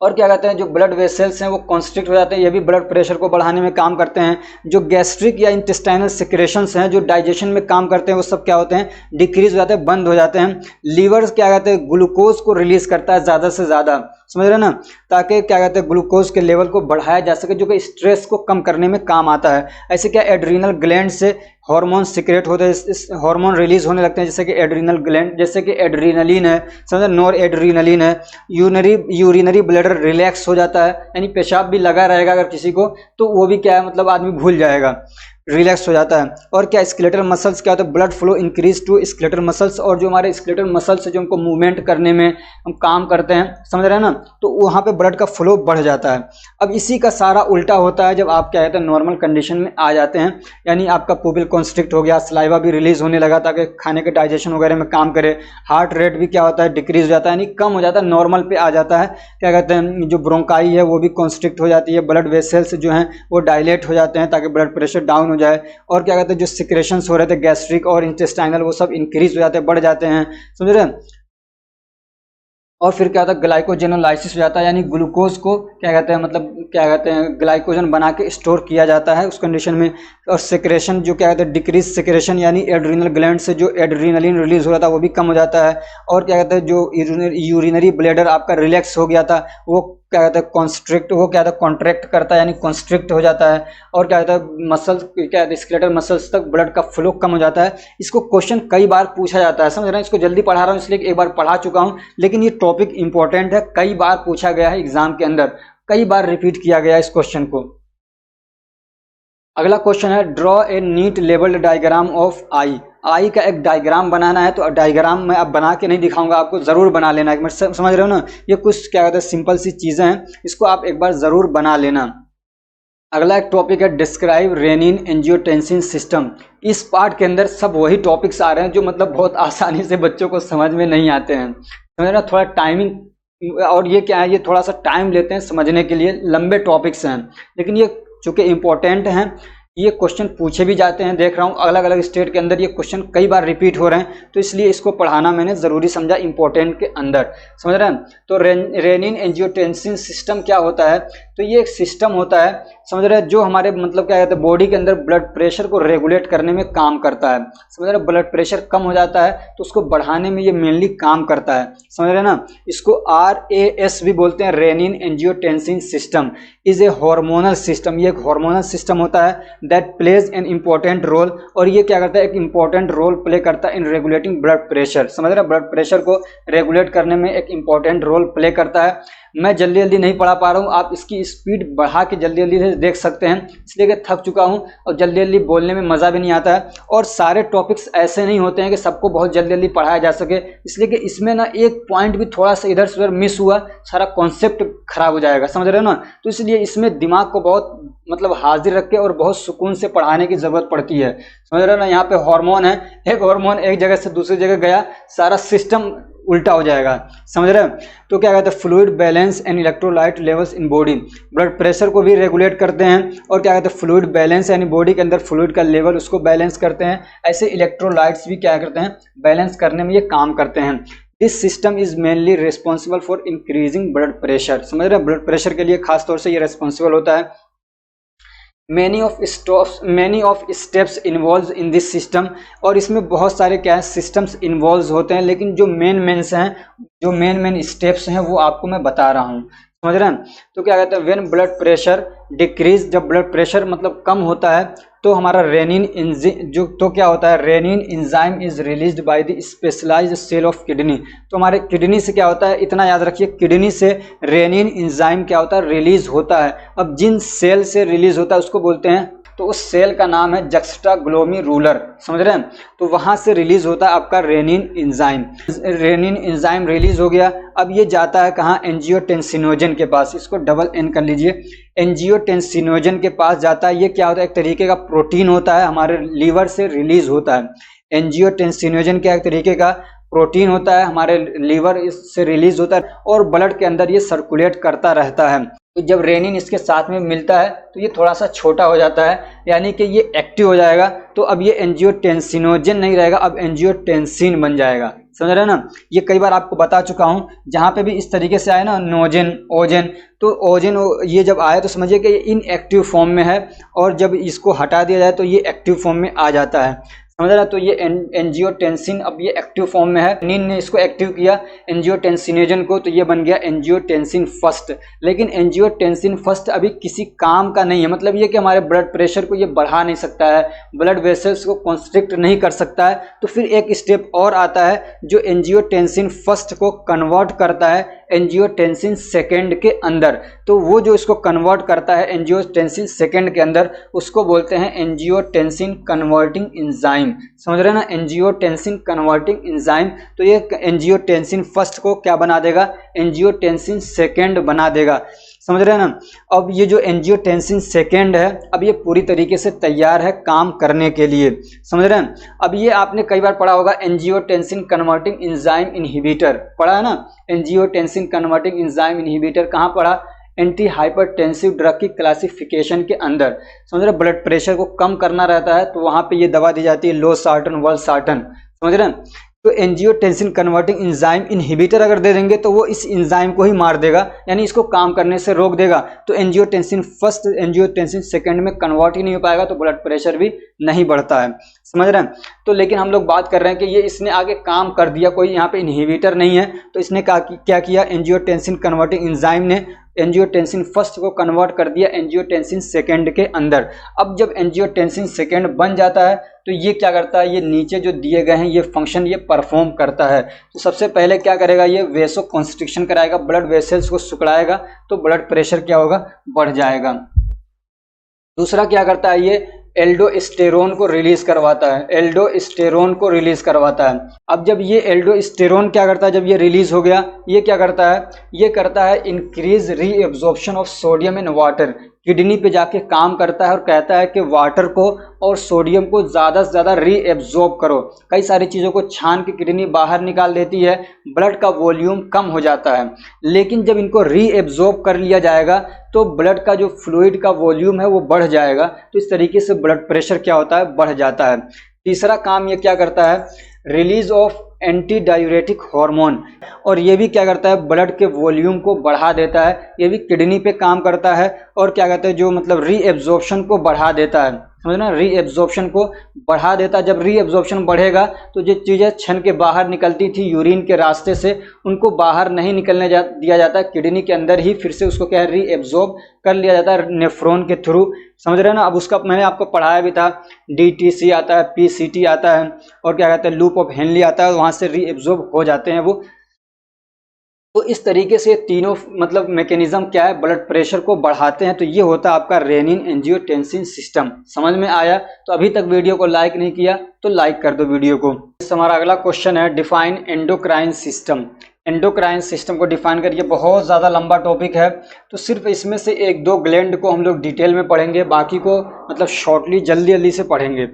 और क्या कहते हैं जो ब्लड वेसल्स हैं वो कॉन्स्ट्रिक्ट हो जाते हैं, ये भी ब्लड प्रेशर को बढ़ाने में काम करते हैं। जो गैस्ट्रिक या इंटेस्टाइनल सिक्रेशंस हैं जो डाइजेशन में काम करते हैं वो सब क्या होते हैं डिक्रीज हो जाते हैं, बंद हो जाते हैं। लीवर क्या कहते हैं ग्लूकोज को रिलीज करता है ज़्यादा से ज़्यादा, समझ रहे हैं ना, ताकि क्या कहते हैं ग्लूकोज के लेवल को बढ़ाया जा सके, जो कि स्ट्रेस को कम करने में काम आता है। ऐसे क्या एड्रीनल ग्लैंड से हार्मोन सिक्रेट होते हैं, हार्मोन रिलीज होने लगते हैं, जैसे कि एड्रीनल ग्लैंड, जैसे कि एड्रीनलिन है, समझ, नॉर एड्रीनलिन है। यूरिनरी ब्लैडर रिलैक्स हो जाता है, यानी पेशाब भी लगा रहेगा अगर किसी को तो वो भी क्या है मतलब आदमी भूल जाएगा, रिलैक्स हो जाता है। और क्या स्केलेटल मसल्स क्या होता है blood flow increase to skeletal muscles, और जो हमारे स्केलेटल मसल्स जो हमको मूवमेंट करने में हम काम करते हैं, समझ रहे हैं ना, तो वहाँ पे ब्लड का फ्लो बढ़ जाता है। अब इसी का सारा उल्टा होता है जब आप क्या कहते हैं नॉर्मल कंडीशन में आ जाते हैं, यानी आपका पुपिल कॉन्स्ट्रिक्ट हो गया, सलाइवा भी रिलीज होने लगा ताकि खाने के डाइजेशन वगैरह में काम करे, हार्ट रेट भी क्या होता है डिक्रीज हो जाता है, यानी कम हो जाता है, नॉर्मल पे आ जाता है। क्या कहते हैं जो ब्रोंकाई है वो भी कॉन्स्ट्रिक्ट हो जाती है, ब्लड वेसल्स जो हैं वो डायलेट हो जाते हैं ताकि ब्लड प्रेशर डाउन हो जाए। और क्या कहते हैं जो सिक्रेशंस हो रहे थे गैस्ट्रिक और इंटेस्टाइनल वो सब इंक्रीज हो जाते हैं, बढ़ जाते हैं, समझ रहे हैं। और फिर क्या होता है ग्लाइकोजेनोलाइसिस हो जाता है, यानी ग्लूकोज को क्या कहते हैं मतलब क्या कहते हैं ग्लाइकोजन बना के स्टोर किया जाता है उस कंडीशन में। और सिक्रेशन जो क्या कहते हैं डिक्रीज सिक्रेशन, यानी एड्रीनल ग्लैंड से जो एड्रीनलिन रिलीज हो रहा था वो भी कम हो जाता है। और क्या कहते हैं जो यूरिनरी ब्लैडर आपका रिलैक्स हो गया था वो क्या कहते हैं कॉन्स्ट्रिक्ट, वो क्या कहता है कॉन्ट्रैक्ट करता है, यानी कॉन्स्ट्रिक्ट हो जाता है। और क्या कहता है मसल्स क्या कहते हैं स्केलेटल मसल्स तक ब्लड का फ्लो कम हो जाता है। इसको क्वेश्चन कई बार पूछा जाता है, समझ रहे हैं, इसको जल्दी पढ़ा रहा हूँ इसलिए एक बार पढ़ा चुका हूँ, लेकिन ये टॉपिक इंपॉर्टेंट है, कई बार पूछा गया है एग्जाम के अंदर, कई बार रिपीट किया गया है इस क्वेश्चन को। अगला क्वेश्चन है draw a neat labelled diagram of eye का एक डायग्राम बनाना है। तो डायग्राम मैं अब बना के नहीं दिखाऊंगा, आपको जरूर बना लेना है, समझ रहे हो ना, ये कुछ क्या कहते हैं सिंपल सी चीजें हैं, इसको आप एक बार जरूर बना लेना। अगला एक टॉपिक है डिस्क्राइब रेनिन एंजियोटेंसिन सिस्टम। इस पार्ट के अंदर सब वही टॉपिक्स आ रहे हैं जो मतलब बहुत आसानी से बच्चों को समझ में नहीं आते हैं, समझ रहे हो, थोड़ा टाइमिंग, और ये क्या है ये थोड़ा सा टाइम लेते हैं समझने के लिए, लंबे टॉपिक्स हैं, लेकिन ये चूंकि इंपॉर्टेंट हैं, ये क्वेश्चन पूछे भी जाते हैं, देख रहा हूँ अलग अलग स्टेट के अंदर ये क्वेश्चन कई बार रिपीट हो रहे हैं, तो इसलिए इसको पढ़ाना मैंने ज़रूरी समझा इंपॉर्टेंट के अंदर, समझ रहे हैं। तो रेनिन एंजियोटेंसिन सिस्टम क्या होता है, तो ये एक सिस्टम होता है, समझ रहे हैं, जो हमारे मतलब क्या कहते हैं बॉडी के अंदर ब्लड प्रेशर को रेगुलेट करने में काम करता है, समझ रहे हैं। ब्लड प्रेशर कम हो जाता है तो उसको बढ़ाने में ये मेनली काम करता है, समझ रहे हैं ना। इसको RAS भी बोलते हैं, renin angiotensin system is a hormonal system. ये एक हार्मोनल सिस्टम होता है that plays an important role, और ये क्या करता है, एक इंपॉर्टेंट रोल प्ले करता है इन रेगुलेटिंग ब्लड प्रेशर, समझ रहे हैं। ब्लड प्रेशर को रेगुलेट करने में एक इंपॉर्टेंट रोल प्ले करता है। मैं जल्दी जल्दी नहीं पढ़ा पा रहा हूँ, आप इसकी स्पीड बढ़ा के जल्दी जल्दी से देख सकते हैं, इसलिए कि थक चुका हूँ और जल्दी जल्दी बोलने में मज़ा भी नहीं आता है। और सारे टॉपिक्स ऐसे नहीं होते हैं कि सबको बहुत जल्दी जल्दी पढ़ाया जा सके, इसलिए कि इसमें ना एक पॉइंट भी थोड़ा सा इधर से उधर मिस हुआ, सारा कॉन्सेप्ट खराब हो जाएगा, समझ रहे हो ना। तो इसलिए इसमें दिमाग को बहुत मतलब हाजिर रख के और बहुत सुकून से पढ़ाने की ज़रूरत पड़ती है, समझ रहे हो ना। यहाँ पे हार्मोन है, एक हार्मोन एक जगह से दूसरी जगह गया, सारा सिस्टम उल्टा हो जाएगा, समझ रहे हैं। तो क्या कहते हैं, fluid balance and electrolyte levels in body, blood pressure को भी रेगुलेट करते हैं, और क्या कहते हैं फ्लूइड बैलेंस यानी बॉडी के अंदर फ्लूइड का लेवल उसको बैलेंस करते हैं। ऐसे इलेक्ट्रोलाइट्स भी क्या करते हैं, बैलेंस करने में ये काम करते हैं। This system is mainly responsible for increasing blood pressure, समझ रहे हैं। ब्लड प्रेशर के लिए खासतौर से ये रिस्पॉन्सिबल होता है। Many of steps involve in this system, और इसमें बहुत सारे क्या है सिस्टम्स इन्वॉल्व होते हैं, लेकिन जो मेन्स हैं, जो मेन स्टेप्स हैं वो आपको मैं बता रहा हूँ, समझ रहे हैं। तो क्या कहते हैं, व्हेन ब्लड प्रेशर डिक्रीज, जब ब्लड प्रेशर मतलब कम होता है तो हमारा रेनिन जो तो क्या होता है, renin enzyme is released by the specialized cell of kidney. तो हमारे किडनी से क्या होता है, इतना याद रखिए, किडनी से रेनिन एंजाइम क्या होता है, रिलीज होता है। अब जिन सेल से रिलीज होता है उसको बोलते हैं, तो उस सेल का नाम है जक्स्टाग्लोमेरुलर, समझ रहे हैं। तो वहां से रिलीज होता है आपका renin enzyme. Renin enzyme release हो गया, अब ये जाता है कहाँ, एंजियोटेंसिनोजन के पास, इसको डबल एन कर लीजिए, एंजियोटेंसिनोजन के पास जाता है। ये क्या होता है, एक तरीके का प्रोटीन होता है, हमारे लीवर से रिलीज होता है। एंजियोटेंसिनोजन क्या एक तरीके का प्रोटीन होता है, हमारे लीवर इससे रिलीज होता है और ब्लड के अंदर ये सर्कुलेट करता रहता है। तो जब रेनिन इसके साथ में मिलता है तो ये थोड़ा सा छोटा हो जाता है, यानी कि ये एक्टिव हो जाएगा। तो अब ये एंजियोटेंसिनोजन नहीं रहेगा, अब एंजियोटेंसिन बन जाएगा, समझ रहे हैं ना। ये कई बार आपको बता चुका हूँ, जहाँ पे भी इस तरीके से आए ना नोजन ओजन, तो ओजन ये जब आए तो समझिए कि ये इनएक्टिव फॉर्म में है, और जब इसको हटा दिया जाए तो ये एक्टिव फॉर्म में आ जाता है, समझ रहा। तो ये एंजियोटेंसिन अब ये एक्टिव फॉर्म में है, रेनिन ने इसको एक्टिव किया एंजियोटेंसिनोजन को, तो ये बन गया एंजियोटेंसिन फर्स्ट। लेकिन एंजियोटेंसिन फर्स्ट अभी किसी काम का नहीं है, मतलब ये कि हमारे ब्लड प्रेशर को ये बढ़ा नहीं सकता है, ब्लड वेसल्स को कॉन्स्ट्रिक्ट नहीं कर सकता है। तो फिर एक स्टेप और आता है जो एंजियोटेंसिन फर्स्ट को कन्वर्ट करता है एंजियोटेंसिन सेकेंड के अंदर। तो वो जो इसको कन्वर्ट करता है एंजियोटेंसिन सेकेंड के अंदर, उसको बोलते हैं एंजियोटेंसिन कन्वर्टिंग एंजाइम, समझ रहे हैं ना, एंजियोटेंसिन कन्वर्टिंग एंजाइम। तो ये एंजियोटेंसिन फर्स्ट को क्या बना देगा, एंजियोटेंसिन सेकेंड बना देगा, समझ रहे हैं ना। अब ये जो एंजियोटेंसिन सेकेंड है, अब ये पूरी तरीके से तैयार है काम करने के लिए, समझ रहे हैं। अब ये आपने कई बार पढ़ा होगा एंजियोटेंसिन कन्वर्टिंग एंजाइम इनहिबिटर, पढ़ा है ना। एंजियोटेंसिन कन्वर्टिंग एंजाइम इनहिबिटर कहाँ पढ़ा, एंटी हाइपरटेंसिव ड्रग की क्लासिफिकेशन के अंदर, समझ रहे। ब्लड प्रेशर को कम करना रहता है तो वहाँ पे ये दवा दी जाती है लोसार्टन वल्सार्टन, समझ रहे हैं। तो एंजियोटेंसिन कन्वर्टिंग एंजाइम इनहिबिटर अगर दे देंगे तो वो इस एंजाइम को ही मार देगा, यानी इसको काम करने से रोक देगा। तो एंजियोटेंसिन फर्स्ट एंजियोटेंसिन सेकंड में कन्वर्ट ही नहीं हो पाएगा, तो ब्लड प्रेशर भी नहीं बढ़ता है, समझ रहे हैं। तो लेकिन हम लोग बात कर रहे हैं कि ये इसने आगे काम कर दिया, कोई यहाँ पे इनहिबिटर नहीं है, तो इसने क्या किया, एंजियोटेंसिन कन्वर्टिंग एंजाइम ने एंजियोटेंसिन फर्स्ट को कन्वर्ट कर दिया एंजियोटेंसिन सेकेंड के अंदर। अब जब एंजियोटेंसिन सेकेंड बन जाता है तो ये क्या करता है, ये नीचे जो दिए गए हैं ये फंक्शन ये परफॉर्म करता है। तो सबसे पहले क्या करेगा, ये वेसो कॉन्स्ट्रिक्शन कराएगा, ब्लड वेसल्स को सिकुड़ाएगा, तो ब्लड प्रेशर क्या होगा, बढ़ जाएगा। दूसरा क्या करता है, ये एल्डोस्टेरोन को रिलीज करवाता है, एल्डोस्टेरोन को रिलीज करवाता है। अब जब ये एल्डोस्टेरोन क्या करता है, जब ये रिलीज हो गया, ये क्या करता है, ये करता है increase reabsorption of sodium in water, kidney पे जाके काम करता है और कहता है कि वाटर को और सोडियम को ज़्यादा से ज़्यादा रीएब्जॉर्ब करो। कई सारी चीज़ों को छान के किडनी बाहर निकाल देती है, ब्लड का वॉल्यूम कम हो जाता है। लेकिन जब इनको रीएब्जॉर्ब कर लिया जाएगा तो ब्लड का जो फ्लूइड का वॉल्यूम है वो बढ़ जाएगा। तो इस तरीके से ब्लड प्रेशर क्या होता है, बढ़ जाता है। तीसरा काम ये क्या करता है, release of anti diuretic hormone, और ये भी क्या करता है, ब्लड के वॉल्यूम को बढ़ा देता है। ये भी किडनी पे काम करता है और क्या कहते हैं, जो मतलब रीएब्जॉर्प्शन को बढ़ा देता है, समझना, रीएब्जॉर्प्शन को बढ़ा देता है। जब रीएब्जॉर्प्शन बढ़ेगा तो जो चीज़ें छन के बाहर निकलती थी यूरिन के रास्ते से, उनको बाहर नहीं निकलने दिया जाता है, किडनी के अंदर ही फिर से उसको क्या है, रीएब्जॉर्ब कर लिया जाता है नेफ्रॉन के थ्रू। समझ रहे हैं ना। अब उसका मैंने आपको पढ़ाया भी था, डीटीसी आता है, पीसीटी आता है और क्या कहते हैं, लूप ऑफ हेनली आता है, वहाँ से रीएब्जॉर्ब हो जाते हैं वो। तो इस तरीके से तीनों मतलब मैकेनिज्म क्या है, ब्लड प्रेशर को बढ़ाते हैं। तो ये होता है आपका रेनिन एंजियोटेंसिन सिस्टम। समझ में आया? तो अभी तक वीडियो को लाइक नहीं किया तो लाइक कर दो वीडियो को। हमारा अगला क्वेश्चन है, define endocrine system. Endocrine system को डिफाइन करिए। बहुत ज़्यादा लंबा टॉपिक है, तो सिर्फ इसमें से एक दो ग्लैंड को हम लोग डिटेल में पढ़ेंगे, बाकी को मतलब शॉर्टली जल्दी जल्दी से पढ़ेंगे।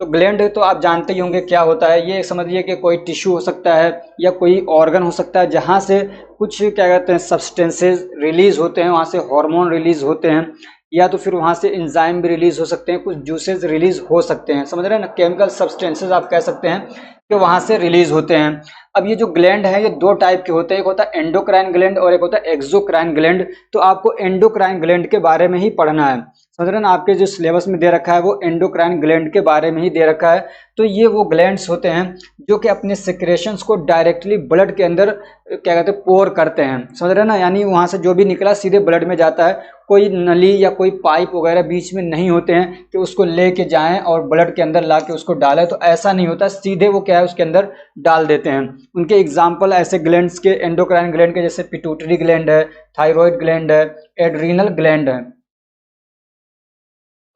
तो ग्लैंड तो आप जानते ही होंगे क्या होता है। ये समझिए कि कोई टिश्यू हो सकता है या कोई ऑर्गन हो सकता है जहाँ से कुछ क्या कहते हैं सब्सटेंसेस रिलीज होते हैं, वहाँ से हार्मोन रिलीज होते हैं, या तो फिर वहाँ से एंजाइम भी रिलीज हो सकते हैं, कुछ जूसेस रिलीज हो सकते हैं। समझ रहे हैं ना, केमिकल सब्सटेंसेस आप कह सकते हैं कि वहाँ से रिलीज होते हैं। अब ये जो ग्लैंड है ये दो टाइप के होते हैं, एक होता है एंडोक्राइन ग्लैंड और एक होता है एक्सोक्राइन ग्लैंड। तो आपको एंडोक्राइन ग्लैंड के बारे में ही पढ़ना है। समझ रहे हैं ना, आपके जो सिलेबस में दे रखा है वो एंडोक्राइन ग्लैंड के बारे में ही दे रखा है। तो ये वो ग्लैंड्स होते हैं जो कि अपने सिक्रेशंस को डायरेक्टली ब्लड के अंदर क्या कहते हैं, पोर करते हैं। समझ रहे हैं ना, यानी वहाँ से जो भी निकला सीधे ब्लड में जाता है। कोई नली या कोई पाइप वगैरह बीच में नहीं होते हैं कि उसको लेके जाएं और ब्लड के अंदर ला के उसको डालें, तो ऐसा नहीं होता, सीधे वो क्या है उसके अंदर डाल देते हैं। उनके एग्जाम्पल ऐसे ग्लैंड्स के, एंडोक्राइन ग्लैंड के, जैसे पिट्यूटरी ग्लैंड है, थायराइड ग्लैंड है, एड्रीनल ग्लैंड है।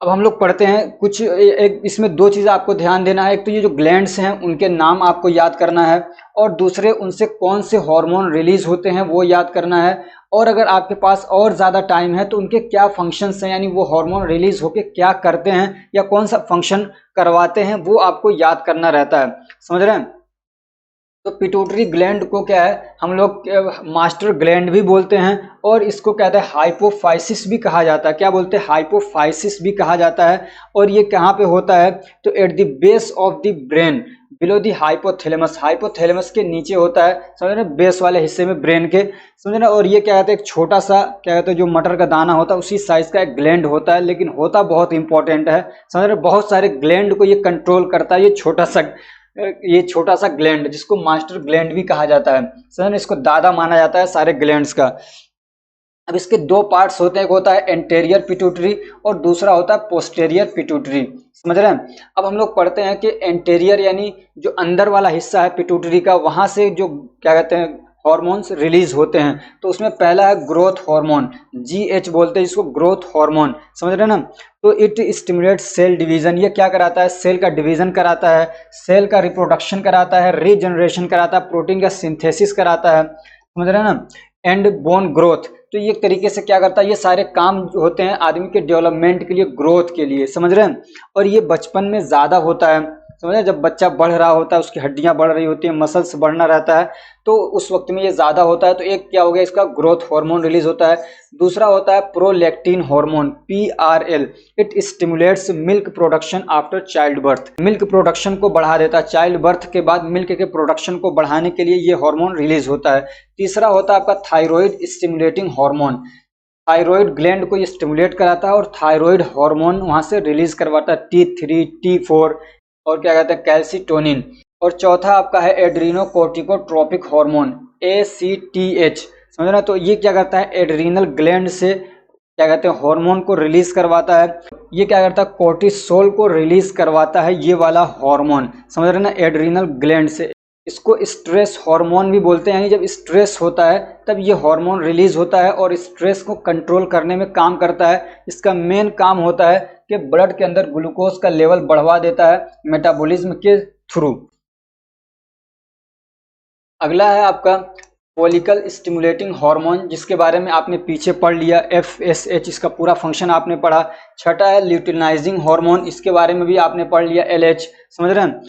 अब हम लोग पढ़ते हैं कुछ एक इसमें दो चीज़ें आपको ध्यान देना है। एक तो ये जो ग्लैंड्स हैं उनके नाम आपको याद करना है, और दूसरे उनसे कौन से हार्मोन रिलीज होते हैं वो याद करना है। और अगर आपके पास और ज़्यादा टाइम है तो उनके क्या फंक्शंस हैं, यानी वो हार्मोन रिलीज होके क्या करते हैं या कौन सा फंक्शन करवाते हैं, वो आपको याद करना रहता है। समझ रहे हैं। तो पिट्यूटरी ग्लैंड को क्या है, हम लोग मास्टर ग्लैंड भी बोलते हैं, और इसको कहते हैं हाइपोफाइसिस भी कहा जाता है। क्या बोलते हैं, हाइपोफाइसिस भी कहा जाता है। और ये कहाँ पे होता है, तो at the base of the brain below the hypothalamus. Hypothalamus के नीचे होता है, समझ रहे, बेस वाले हिस्से में ब्रेन के, समझ रहे। और ये क्या कहते हैं, एक छोटा सा क्या कहते हैं, जो मटर का दाना होता है उसी साइज का एक ग्लैंड होता है, लेकिन होता बहुत इंपॉर्टेंट है। समझ रहे, बहुत सारे ग्लैंड को ये कंट्रोल करता है। ये छोटा सा ग्लैंड जिसको मास्टर ग्लैंड भी कहा जाता है, समझ, इसको दादा माना जाता है सारे ग्लैंड्स का। अब इसके दो पार्ट्स होते हैं, एक होता है एंटेरियर पिट्यूटरी और दूसरा होता है पोस्टेरियर पिट्यूटरी। समझ रहे हैं। अब हम लोग पढ़ते हैं कि एंटेरियर यानी जो अंदर वाला हिस्सा है पिट्यूटरी का, वहां से जो क्या कहते हैं हॉर्मोन्स रिलीज होते हैं। तो उसमें पहला है ग्रोथ हार्मोन, GH बोलते हैं इसको, ग्रोथ हार्मोन। समझ रहे हैं ना। तो इट स्टिमुलेट्स सेल डिवीजन। ये क्या कराता है, सेल का डिवीजन कराता है, सेल का रिप्रोडक्शन कराता है, रीजनरेशन कराता है, प्रोटीन का सिंथेसिस कराता है। समझ रहे हैं ना। And bone growth. तो ये एक तरीके से क्या करता है, ये सारे काम होते हैं आदमी के डेवलपमेंट के लिए, ग्रोथ के लिए। समझ रहे हैं। और ये बचपन में ज़्यादा होता है। समझ रहे, जब बच्चा बढ़ रहा होता है, उसकी हड्डियां बढ़ रही होती हैं, मसल्स बढ़ना रहता है, तो उस वक्त में ये ज़्यादा होता है। तो एक क्या हो गया, इसका ग्रोथ हार्मोन रिलीज होता है। दूसरा होता है prolactin hormone, PRL। It stimulates milk production after child birth. Milk production को बढ़ा देता है, चाइल्ड बर्थ के बाद मिल्क के प्रोडक्शन को बढ़ाने के लिए ये हार्मोन रिलीज होता है। तीसरा होता है आपका thyroid stimulating hormone. Thyroid gland को ये स्टिमुलेट कराता है और थायराइड हार्मोन वहां से रिलीज करवाता है, T3, T4 और क्या कहते हैं कैल्सिटोनिन। और चौथा आपका है एड्रीनोकोर्टिकोट्रोपिक हार्मोन, ACTH। समझ ना। तो ये क्या करता है, एड्रीनल ग्लैंड से क्या कहते हैं हार्मोन को रिलीज करवाता है। ये क्या करता है, कोर्टिसोल को रिलीज करवाता है, ये वाला हार्मोन। समझ रहे ना, एड्रीनल ग्लैंड से। इसको स्ट्रेस हार्मोन भी बोलते हैं, यानी जब स्ट्रेस होता है तब ये हार्मोन रिलीज होता है और स्ट्रेस को कंट्रोल करने में काम करता है। इसका मेन काम होता है कि ब्लड के अंदर ग्लूकोज का लेवल बढ़वा देता है मेटाबॉलिज्म के थ्रू। अगला है आपका फॉलिकल स्टिमुलेटिंग हार्मोन, जिसके बारे में आपने पीछे पढ़ लिया, FSH इसका पूरा फंक्शन आपने पढ़ा। छठा है ल्यूटिनाइजिंग हार्मोन, इसके बारे में भी आपने पढ़ लिया, LH, समझ रहे हैं।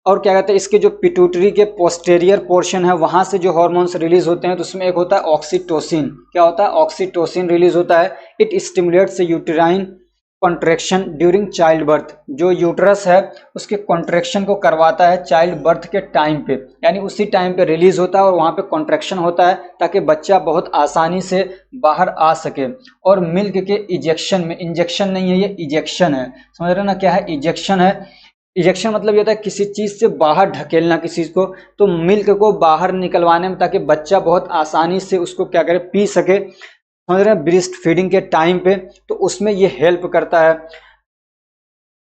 और क्या कहते हैं, इसके जो पिट्यूटरी के पोस्टेरियर पोर्शन है वहां से जो हार्मोन्स रिलीज होते हैं, तो उसमें एक होता है ऑक्सीटोसिन। क्या होता है? ऑक्सीटोसिन रिलीज होता है। It stimulates uterine contraction during child birth, जो यूटरस है उसके कॉन्ट्रेक्शन को करवाता है चाइल्ड बर्थ के टाइम पे, यानी उसी टाइम पे रिलीज होता है और वहाँ पे कॉन्ट्रेक्शन होता है ताकि बच्चा बहुत आसानी से बाहर आ सके। और मिल्क के इजेक्शन में, इंजेक्शन नहीं है ये, इजेक्शन है, समझ रहे ना क्या है? इजेक्शन है। इजेक्शन मतलब ये होता है किसी चीज से बाहर ढकेलना किसी को, तो मिल्क को बाहर निकलवाने में, ताकि बच्चा बहुत आसानी से उसको क्या करे, पी सके, समझ रहे हैं, ब्रेस्ट फीडिंग के टाइम पे, तो उसमें ये हेल्प करता है।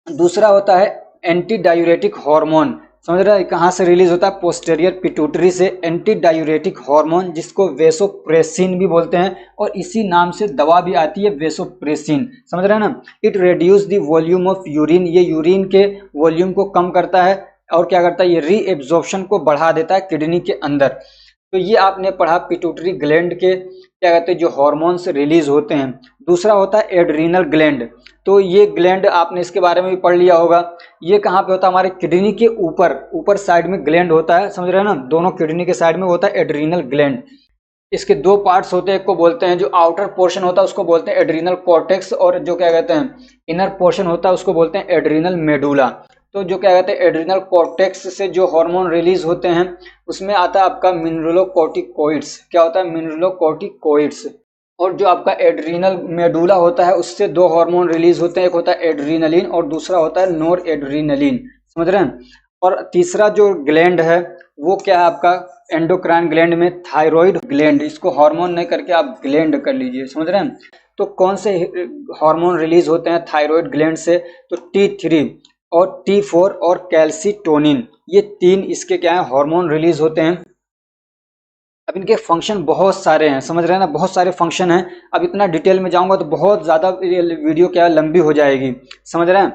दूसरा होता है एंटी डायूरेटिक हार्मोन, समझ रहे हैं, कहाँ से रिलीज होता है? पोस्टेरियर पिट्यूटरी से एंटी डायूरेटिक हार्मोन, जिसको वेसोप्रेसिन भी बोलते हैं, और इसी नाम से दवा भी आती है वेसोप्रेसिन, समझ रहे हैं ना। It reduce the volume of urine, ये यूरिन के वॉल्यूम को कम करता है, और क्या करता है, ये रीएब्जॉर्प्शन को बढ़ा देता है किडनी के अंदर। तो ये आपने पढ़ा पिट्यूटरी ग्लैंड के क्या कहते हैं जो हार्मोन्स रिलीज होते हैं। दूसरा होता है एड्रीनल ग्लैंड, तो ये ग्लैंड आपने इसके बारे में भी पढ़ लिया होगा। ये कहाँ पे होता है? हमारे किडनी के ऊपर, ऊपर साइड में ग्लैंड होता है, समझ रहे हैं ना, दोनों किडनी के साइड में होता है एड्रीनल ग्लैंड। इसके दो पार्ट्स होते हैं, एक को बोलते हैं जो आउटर पोर्शन होता है उसको बोलते हैं एड्रीनल कॉर्टेक्स, और जो क्या कहते हैं इनर पोर्शन होता है उसको बोलते हैं एड्रीनल मेडुला। तो जो क्या कहते हैं एड्रीनल कॉर्टेक्स से जो हार्मोन रिलीज होते हैं उसमें आता है आपका मिनरलोकॉर्टिकॉइड्स। क्या होता है? मिनरलोकॉर्टिकॉइड्स। और जो आपका एड्रीनल मेडुला होता है उससे दो हार्मोन रिलीज होते हैं, एक होता है एड्रीनलिन और दूसरा होता है नोर एड्रीनलिन, समझ रहे हैं। और तीसरा जो ग्लैंड है वो क्या है आपका? एंडोक्राइन ग्लैंड में थायराइड ग्लैंड, इसको हार्मोन नहीं करके आप ग्लैंड कर लीजिए, समझ रहे हैं। तो कौन से हार्मोन रिलीज होते हैं थायराइड ग्लैंड से? तो T3 और T4 और कैल्सिटोनिन, ये तीन इसके क्या है हार्मोन रिलीज होते हैं। अब इनके फंक्शन बहुत सारे हैं, समझ रहे हैं ना, बहुत सारे फंक्शन हैं। अब इतना डिटेल में जाऊंगा तो बहुत ज़्यादा वीडियो क्या लंबी हो जाएगी, समझ रहे हैं।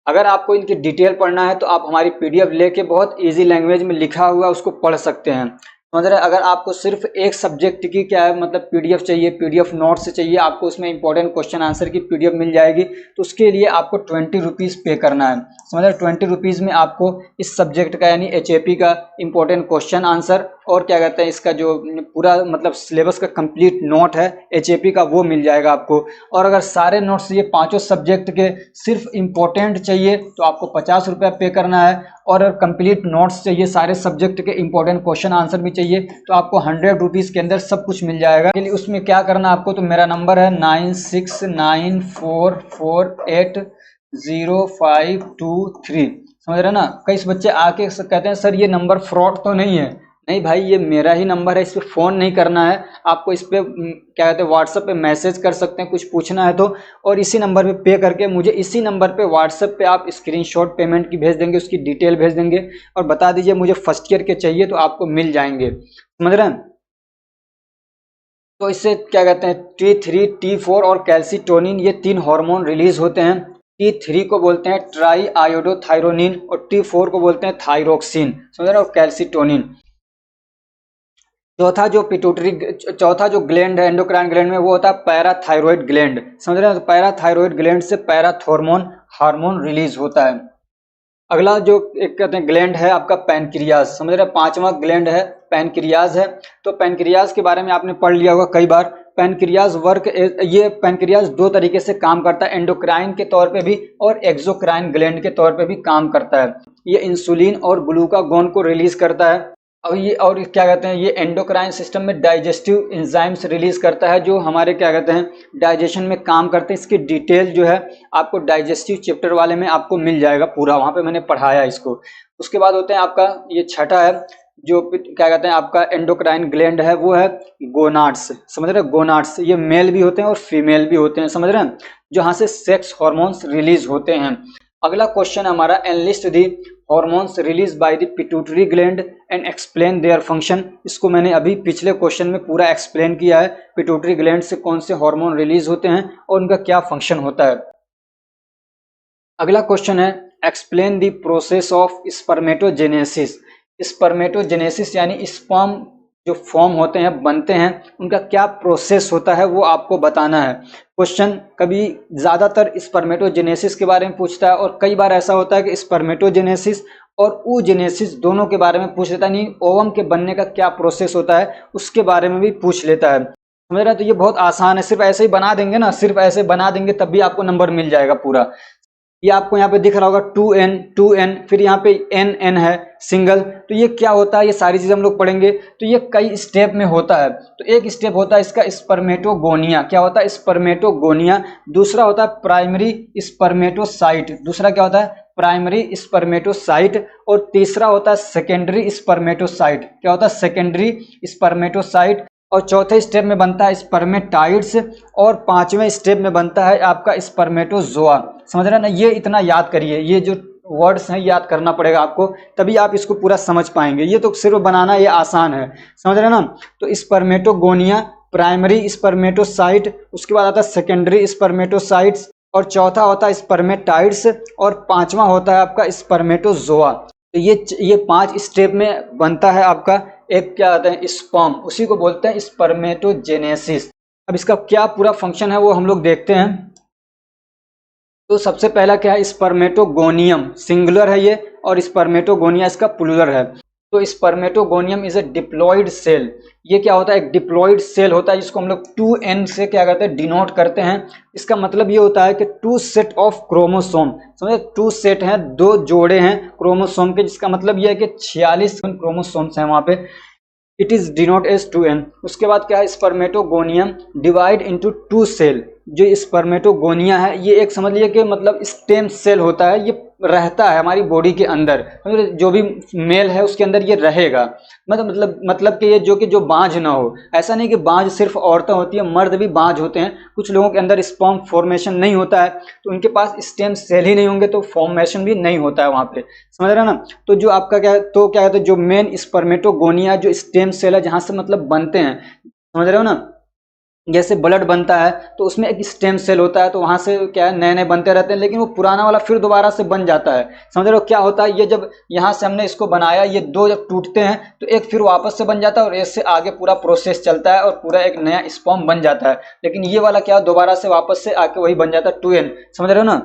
अगर आपको इनकी डिटेल पढ़ना है तो आप हमारी PDF लेके बहुत इजी लैंग्वेज में लिखा हुआ उसको पढ़ सकते हैं, समझ रहे हैं। अगर आपको सिर्फ एक सब्जेक्ट की क्या है मतलब PDF चाहिए, PDF नोट्स चाहिए, आपको उसमें इंपॉर्टेंट क्वेश्चन आंसर की PDF मिल जाएगी, तो उसके लिए आपको 20 रुपीज़ पे करना है, समझ रहे हैं। 20 रुपीज़ में आपको इस सब्जेक्ट का यानी HAP का इंपॉर्टेंट क्वेश्चन आंसर और क्या कहते हैं इसका जो पूरा मतलब सिलेबस का कंप्लीट नोट है HAP का वो मिल जाएगा आपको। और अगर सारे नोट्स ये पांचों सब्जेक्ट के सिर्फ इम्पोर्टेंट चाहिए तो आपको 50 रुपया पे करना है, और अगर कंप्लीट नोट्स चाहिए सारे सब्जेक्ट के इंपॉर्टेंट क्वेश्चन आंसर भी चाहिए तो आपको 100 रुपीज़ के अंदर सब कुछ मिल जाएगा। के लिए उसमें क्या करना है आपको, तो मेरा नंबर है 9694480523, समझ रहे हैं ना। कई बच्चे आके कहते हैं सर ये नंबर फ्रॉड तो नहीं है? नहीं भाई, ये मेरा ही नंबर है, इस पर फ़ोन नहीं करना है आपको, इस पर क्या कहते हैं व्हाट्सएप पे मैसेज कर सकते हैं कुछ पूछना है तो, और इसी नंबर पे करके मुझे इसी नंबर पे व्हाट्सएप पे आप स्क्रीनशॉट पेमेंट की भेज देंगे, उसकी डिटेल भेज देंगे और बता दीजिए मुझे फर्स्ट ईयर के चाहिए तो आपको मिल जाएंगे, समझ रहे हैं। तो इससे क्या कहते हैं T3, T4 और कैल्सिटोनिन ये तीन हार्मोन रिलीज होते हैं। T3 को बोलते हैं ट्राई आयोडोथायरोनिन और T4 को बोलते हैं थायरोक्सिन, समझ रहे हैं, और कैल्सिटोनिन। चौथा जो ग्लैंड है एंडोक्राइन ग्लैंड में वो होता है पैराथायरॉयड ग्लैंड, समझ रहे हैं। तो पैराथायरॉयड ग्लैंड से पैराथॉर्मोन हार्मोन रिलीज होता है। अगला जो एक कहते हैं ग्लैंड है आपका पैनक्रियाज, समझ रहे हैं, पांचवा ग्लैंड है पैनक्रियाज है। तो पैनक्रियाज के बारे में आपने पढ़ लिया होगा कई बार। ये पैनक्रियाज दो तरीके से काम करता है, एंडोक्राइन के तौर पे भी और एक्सोक्राइन ग्लैंड के तौर पे भी काम करता है। ये इंसुलिन और ग्लूकागोन को रिलीज करता है। और ये और क्या कहते हैं ये एंडोक्राइन सिस्टम में डाइजेस्टिव एंजाइम्स रिलीज करता है जो हमारे क्या कहते हैं डाइजेशन में काम करते हैं। इसकी डिटेल जो है आपको डाइजेस्टिव चैप्टर वाले में आपको मिल जाएगा पूरा, वहाँ पे मैंने पढ़ाया इसको। उसके बाद होते हैं आपका ये छठा है जो क्या कहते हैं आपका एंडोक्राइन ग्लैंड है वो है गोनाड्स, समझ रहे हैं। गोनाड्स ये मेल भी होते हैं और फीमेल भी होते हैं, समझ रहे हैं, जहाँ से सेक्स हॉर्मोन्स रिलीज होते हैं। अगला क्वेश्चन हमारा enlist the hormones release by the pituitary gland and explain their function. इसको मैंने अभी पिछले क्वेश्चन में पूरा एक्सप्लेन किया है, पिट्यूटरी ग्लैंड से कौन से हार्मोन रिलीज होते हैं और उनका क्या फंक्शन होता है। अगला क्वेश्चन है explain the process of spermatogenesis. Spermatogenesis यानी स्पर्म जो फॉर्म होते हैं, बनते हैं, उनका क्या प्रोसेस होता है वो आपको बताना है। क्वेश्चन कभी ज़्यादातर स्पर्मेटोजेनेसिस के बारे में पूछता है और कई बार ऐसा होता है कि स्पर्मेटोजेनेसिस और oogenesis दोनों के बारे में पूछ लेता है, नहीं ओवम के बनने का क्या प्रोसेस होता है उसके बारे में भी पूछ लेता है। समझ रहे हैं? तो ये बहुत आसान है, सिर्फ ऐसे ही बना देंगे ना, सिर्फ ऐसे बना देंगे तब भी आपको नंबर मिल जाएगा पूरा। ये आपको यहाँ पे दिख रहा होगा 2n, फिर यहाँ पे n है सिंगल। तो ये क्या होता है, ये सारी चीज़ हम लोग पढ़ेंगे। तो ये कई स्टेप में होता है। तो एक स्टेप होता है इसका स्पर्मेटोगोनिया। क्या होता है? स्पर्मेटोगोनिया। दूसरा होता है प्राइमरी स्पर्मेटोसाइट। दूसरा क्या होता है? Primary spermatocyte. और तीसरा होता है सेकेंडरी स्पर्मेटोसाइट। क्या होता है? Secondary spermatocyte. और चौथे स्टेप में बनता है स्पर्मेटाइड्स। और पांचवें स्टेप में बनता है आपका स्पर्मेटोजोआ। समझ रहे हैं ना? ये इतना याद करिए, ये जो वर्ड्स हैं याद करना पड़ेगा आपको, तभी आप इसको पूरा समझ पाएंगे। ये तो सिर्फ बनाना ये आसान है, समझ रहे हैं ना? तो स्पर्मेटोगोनिया, प्राइमरी स्पर्मेटोसाइट, उसके बाद आता है सेकेंडरी स्पर्मेटोसाइट्स, और चौथा होता है स्पर्मेटाइड्स, और पांचवा होता है आपका स्पर्मेटोजोआ। तो ये 5 स्टेप में बनता है आपका एक क्या कहते हैं स्पर्म, उसी को बोलते हैं स्पर्मेटोजेनेसिस। अब इसका क्या पूरा फंक्शन है वो हम लोग देखते हैं। तो सबसे पहला क्या है? स्पर्मेटोगोनियम, सिंगुलर है ये, और स्पर्मेटोगोनिया इसका प्लूरल है। तो spermatogonium is a diploid cell. ये क्या होता है? एक डिप्लॉयड सेल होता है जिसको हम लोग 2n से क्या कहते हैं डिनोट करते हैं। इसका मतलब ये होता है कि 2 सेट ऑफ क्रोमोसोम, समझे? 2 सेट हैं, 2 जोड़े हैं क्रोमोसोम के, जिसका मतलब ये है कि 46 क्रोमोसोम्स हैं वहां पे। It is denote as 2n। उसके बाद क्या है? Spermatogonium divide into 2 cell. जो स्पर्मेटोगोनिया है ये एक समझ लीजिए कि मतलब स्टेम सेल होता है, ये रहता है हमारी बॉडी के अंदर, जो भी मेल है उसके अंदर ये रहेगा। मतलब कि ये जो बांझ ना हो। ऐसा नहीं कि बांझ सिर्फ औरतें होती है, मर्द भी बांझ होते हैं। कुछ लोगों के अंदर स्पर्म फॉर्मेशन नहीं होता है, तो उनके पास स्टेम सेल ही नहीं होंगे तो फॉर्मेशन भी नहीं होता है वहां पे, समझ रहे हैं ना? तो जो आपका क्या कहते हैं जो मेन स्पर्मेटोगोनिया जो स्टेम सेल है जहां से मतलब बनते हैं, समझ रहे हो ना? जैसे ब्लड बनता है तो उसमें एक स्टेम सेल होता है, तो वहां से क्या है नए नए बनते रहते हैं, लेकिन वो पुराना वाला फिर दोबारा से बन जाता है। समझ रहे हो क्या होता है? ये जब यहाँ से हमने इसको बनाया, ये 2 जब टूटते हैं तो एक फिर वापस से बन जाता है, और इससे आगे पूरा प्रोसेस चलता है और पूरा एक नया स्पर्म बन जाता है। लेकिन ये वाला क्या दोबारा से वापस से आके वही बन जाता है 2n, समझ रहे हो ना?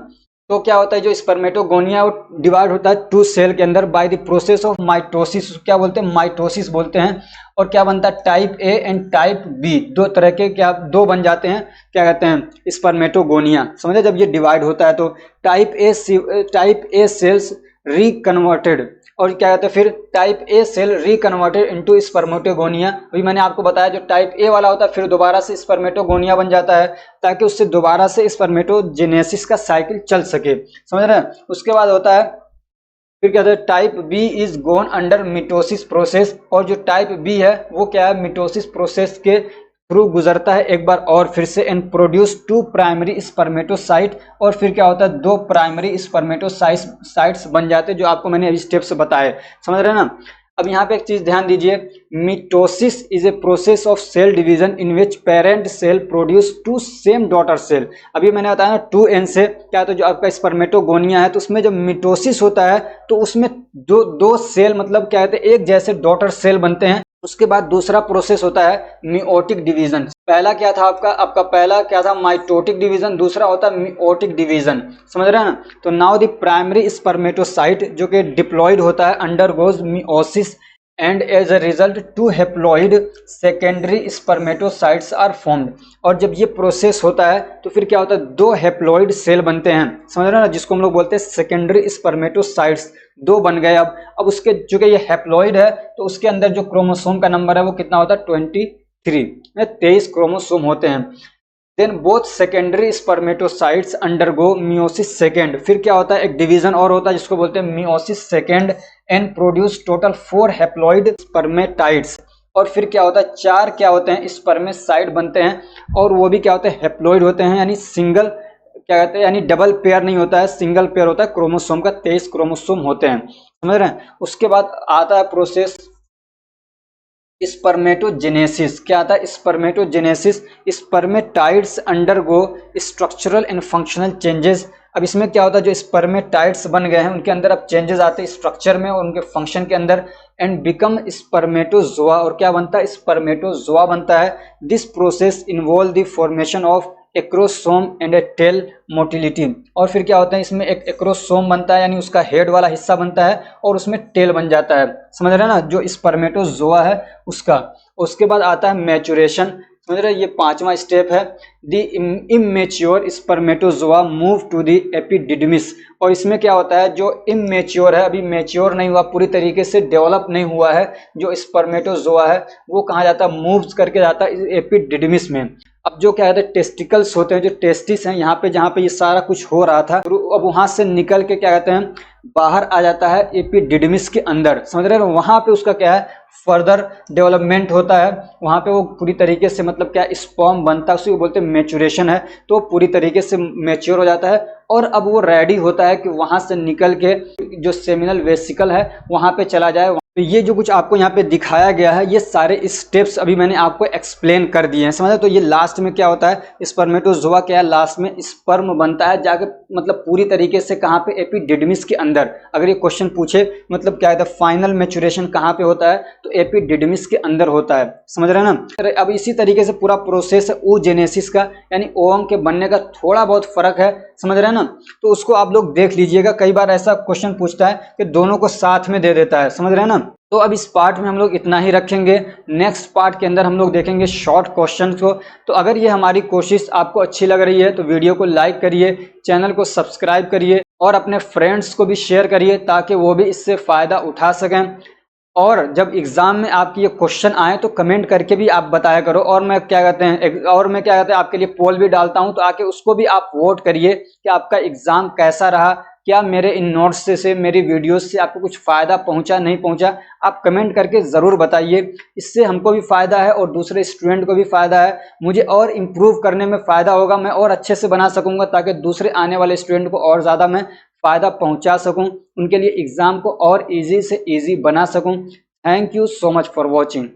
तो क्या होता है जो स्पर्मेटोगोनिया वो डिवाइड होता है 2 सेल के अंदर by the process of mitosis. क्या बोलते हैं? माइटोसिस बोलते हैं। और क्या बनता है? Type A and type B, 2 तरह के क्या 2 बन जाते हैं, क्या कहते हैं स्पर्मेटोगोनिया। समझे? जब ये डिवाइड होता है तो टाइप ए सेल्स रिकन्वर्टेड, और क्या कहते हैं फिर type A cell reconverted into spermatogonia. अभी मैंने आपको बताया जो टाइप ए वाला होता है फिर दोबारा से स्पर्मेटोगोनिया बन जाता है, ताकि उससे दोबारा से स्पर्मेटोजेनेसिस का साइकिल चल सके, समझ रहे हैं? उसके बाद होता है फिर क्या होता है? Type B is gone under mitosis process. और जो टाइप बी है वो क्या है? मिटोसिस प्रोसेस के थ्रू गुजरता है एक बार और फिर से, एंड प्रोड्यूस 2 प्राइमरी स्पर्मेटोसाइट। और फिर क्या होता है? 2 प्राइमरी स्पर्मेटोसाइट्स बन जाते हैं, जो आपको मैंने अभी स्टेप्स बताए, समझ रहे हैं ना? अब यहाँ पे एक चीज ध्यान दीजिए, mitosis is a process of cell division in which parent cell produce 2 same daughter cell. अभी मैंने बताया ना 2n से क्या, तो जो आपका स्पर्मेटोगोनिया है तो उसमें जब मिटोसिस होता है तो उसमें दो सेल मतलब क्या कहते हैं एक जैसे डॉटर सेल बनते हैं। उसके बाद दूसरा प्रोसेस होता है मियोटिक डिवीजन। पहला क्या था आपका पहला क्या था? Mitotic division. दूसरा होता है मियोटिक डिवीजन, समझ रहे हैं ना? तो नाउ द प्राइमरी स्पर्मेटोसाइट जो कि डिप्लॉयड होता है undergoes meiosis, and as a result 2 haploid secondary spermatocytes are formed. और जब ये प्रोसेस होता है तो फिर क्या होता है? 2 हैप्लॉइड सेल बनते हैं, समझ रहे हैं ना? जिसको हम लोग बोलते हैं सेकेंडरी स्पर्मेटोसाइट्स। 2 बन गए। अब उसके चूंकि ये हैप्लॉइड है तो उसके अंदर जो क्रोमोसोम का नंबर है वो कितना होता है? 23 क्रोमोसोम होते हैं। Then both secondary spermatocytes undergo meiosis second. फिर क्या होता है? एक डिवीजन और होता है जिसको बोलते हैं meiosis second, and produce total 4 haploid spermatids. और फिर क्या होता है? 4 क्या होते हैं? स्पर्मेसाइड बनते हैं, और वो भी क्या होते हैं? हैप्लॉइड होते हैं, यानी सिंगल क्या कहते हैं, यानी डबल पेयर नहीं होता है, सिंगल पेयर होता है क्रोमोसोम का। 23 क्रोमोसोम होते हैं, समझ रहे हैं? उसके बाद आता है प्रोसेस स्पर्मेटोजेनेसिस। क्या आता है? Spermatogenesis. Spermatids undergo structural and functional changes अब इसमें क्या होता है, जो स्पर्मेटाइड्स बन गए हैं उनके अंदर अब चेंजेस आते हैं स्ट्रक्चर में और उनके फंक्शन के अंदर, एंड बिकम स्पर्मेटोजोआ, और क्या बनता है, स्पर्मेटोजोआ बनता है। This process involve the formation of acrosome and a tail motility, और फिर क्या होता है, इसमें एक एक्रोसोम बनता है यानी उसका हेड वाला हिस्सा बनता है और उसमें टेल बन जाता है, समझ रहे हैं ना, जो स्पर्मेटोजोआ है उसका। उसके बाद आता है मैचुरेशन, समझ रहे हैं, ये पांचवा स्टेप है। The immature spermatozoa move to the epididymis, और इसमें क्या होता है, जो इमेच्योर है, अभी मैच्योर नहीं हुआ, पूरी तरीके से डेवलप नहीं हुआ है, जो स्पर्मेटोजोआ है वो कहाँ जाता है, मूव्स करके जाता है एपिडिडमिस में। अब जो क्या कहते हैं, टेस्टिकल्स होते हैं, जो टेस्टिस हैं यहाँ पे, जहाँ पे ये सारा कुछ हो रहा था, अब वहां से निकल के क्या कहते हैं, बाहर आ जाता है एपिडिडमिस के अंदर, समझ रहे हो, वहां पे उसका क्या है, फर्दर डेवलपमेंट होता है, वहां पे वो पूरी तरीके से मतलब क्या स्पर्म बनता है, उसी को बोलते हैं मैचुरेशन है, तो पूरी तरीके से मैच्योर हो जाता है और अब वो रेडी होता है कि वहां से निकल के जो सेमिनल वेसिकल है वहां पे चला जाए। तो ये जो कुछ आपको यहाँ पे दिखाया गया है, ये सारे स्टेप्स अभी मैंने आपको एक्सप्लेन कर दिए हैं, समझे। तो ये लास्ट में क्या होता है, स्पर्मेटोजोआ क्या है, लास्ट में स्पर्म बनता है जाके, मतलब पूरी तरीके से कहाँ पे, एपिडिडमिस के अंदर। अगर ये क्वेश्चन पूछे मतलब क्या है, फाइनल मैचुरेशन कहाँ पे होता है, तो एपिडिडमिस के अंदर होता है, समझ रहे हैं ना। अब इसी तरीके से पूरा प्रोसेस है oogenesis का, यानी ओवम के बनने का थोड़ा बहुत फर्क है, समझ रहे हैं ना, तो उसको आप लोग देख लीजिएगा। कई बार ऐसा क्वेश्चन पूछता है कि दोनों को साथ में दे देता है, समझ रहे हैं ना। तो अब इस पार्ट में हम लोग इतना ही रखेंगे, नेक्स्ट पार्ट के अंदर हम लोग देखेंगे शॉर्ट क्वेश्चन को। तो अगर ये हमारी कोशिश आपको अच्छी लग रही है तो वीडियो को लाइक करिए, चैनल को सब्सक्राइब करिए और अपने फ्रेंड्स को भी शेयर करिए ताकि वो भी इससे फ़ायदा उठा सकें। और जब एग्जाम में आपकी ये क्वेश्चन आए तो कमेंट करके भी आप बताया करो, और मैं क्या कहते हैं आपके लिए पोल भी डालता हूं, तो आके उसको भी आप वोट करिए कि आपका एग्जाम कैसा रहा, क्या मेरे इन नोट्स से मेरी वीडियोस से आपको कुछ फ़ायदा पहुंचा नहीं पहुंचा, आप कमेंट करके ज़रूर बताइए। इससे हमको भी फ़ायदा है और दूसरे स्टूडेंट को भी फ़ायदा है, मुझे और इम्प्रूव करने में फ़ायदा होगा, मैं और अच्छे से बना सकूँगा ताकि दूसरे आने वाले स्टूडेंट को और ज़्यादा मैं फ़ायदा पहुंचा सकूं, उनके लिए एग्ज़ाम को और ईजी से ईजी बना सकूं। Thank you so much for watching.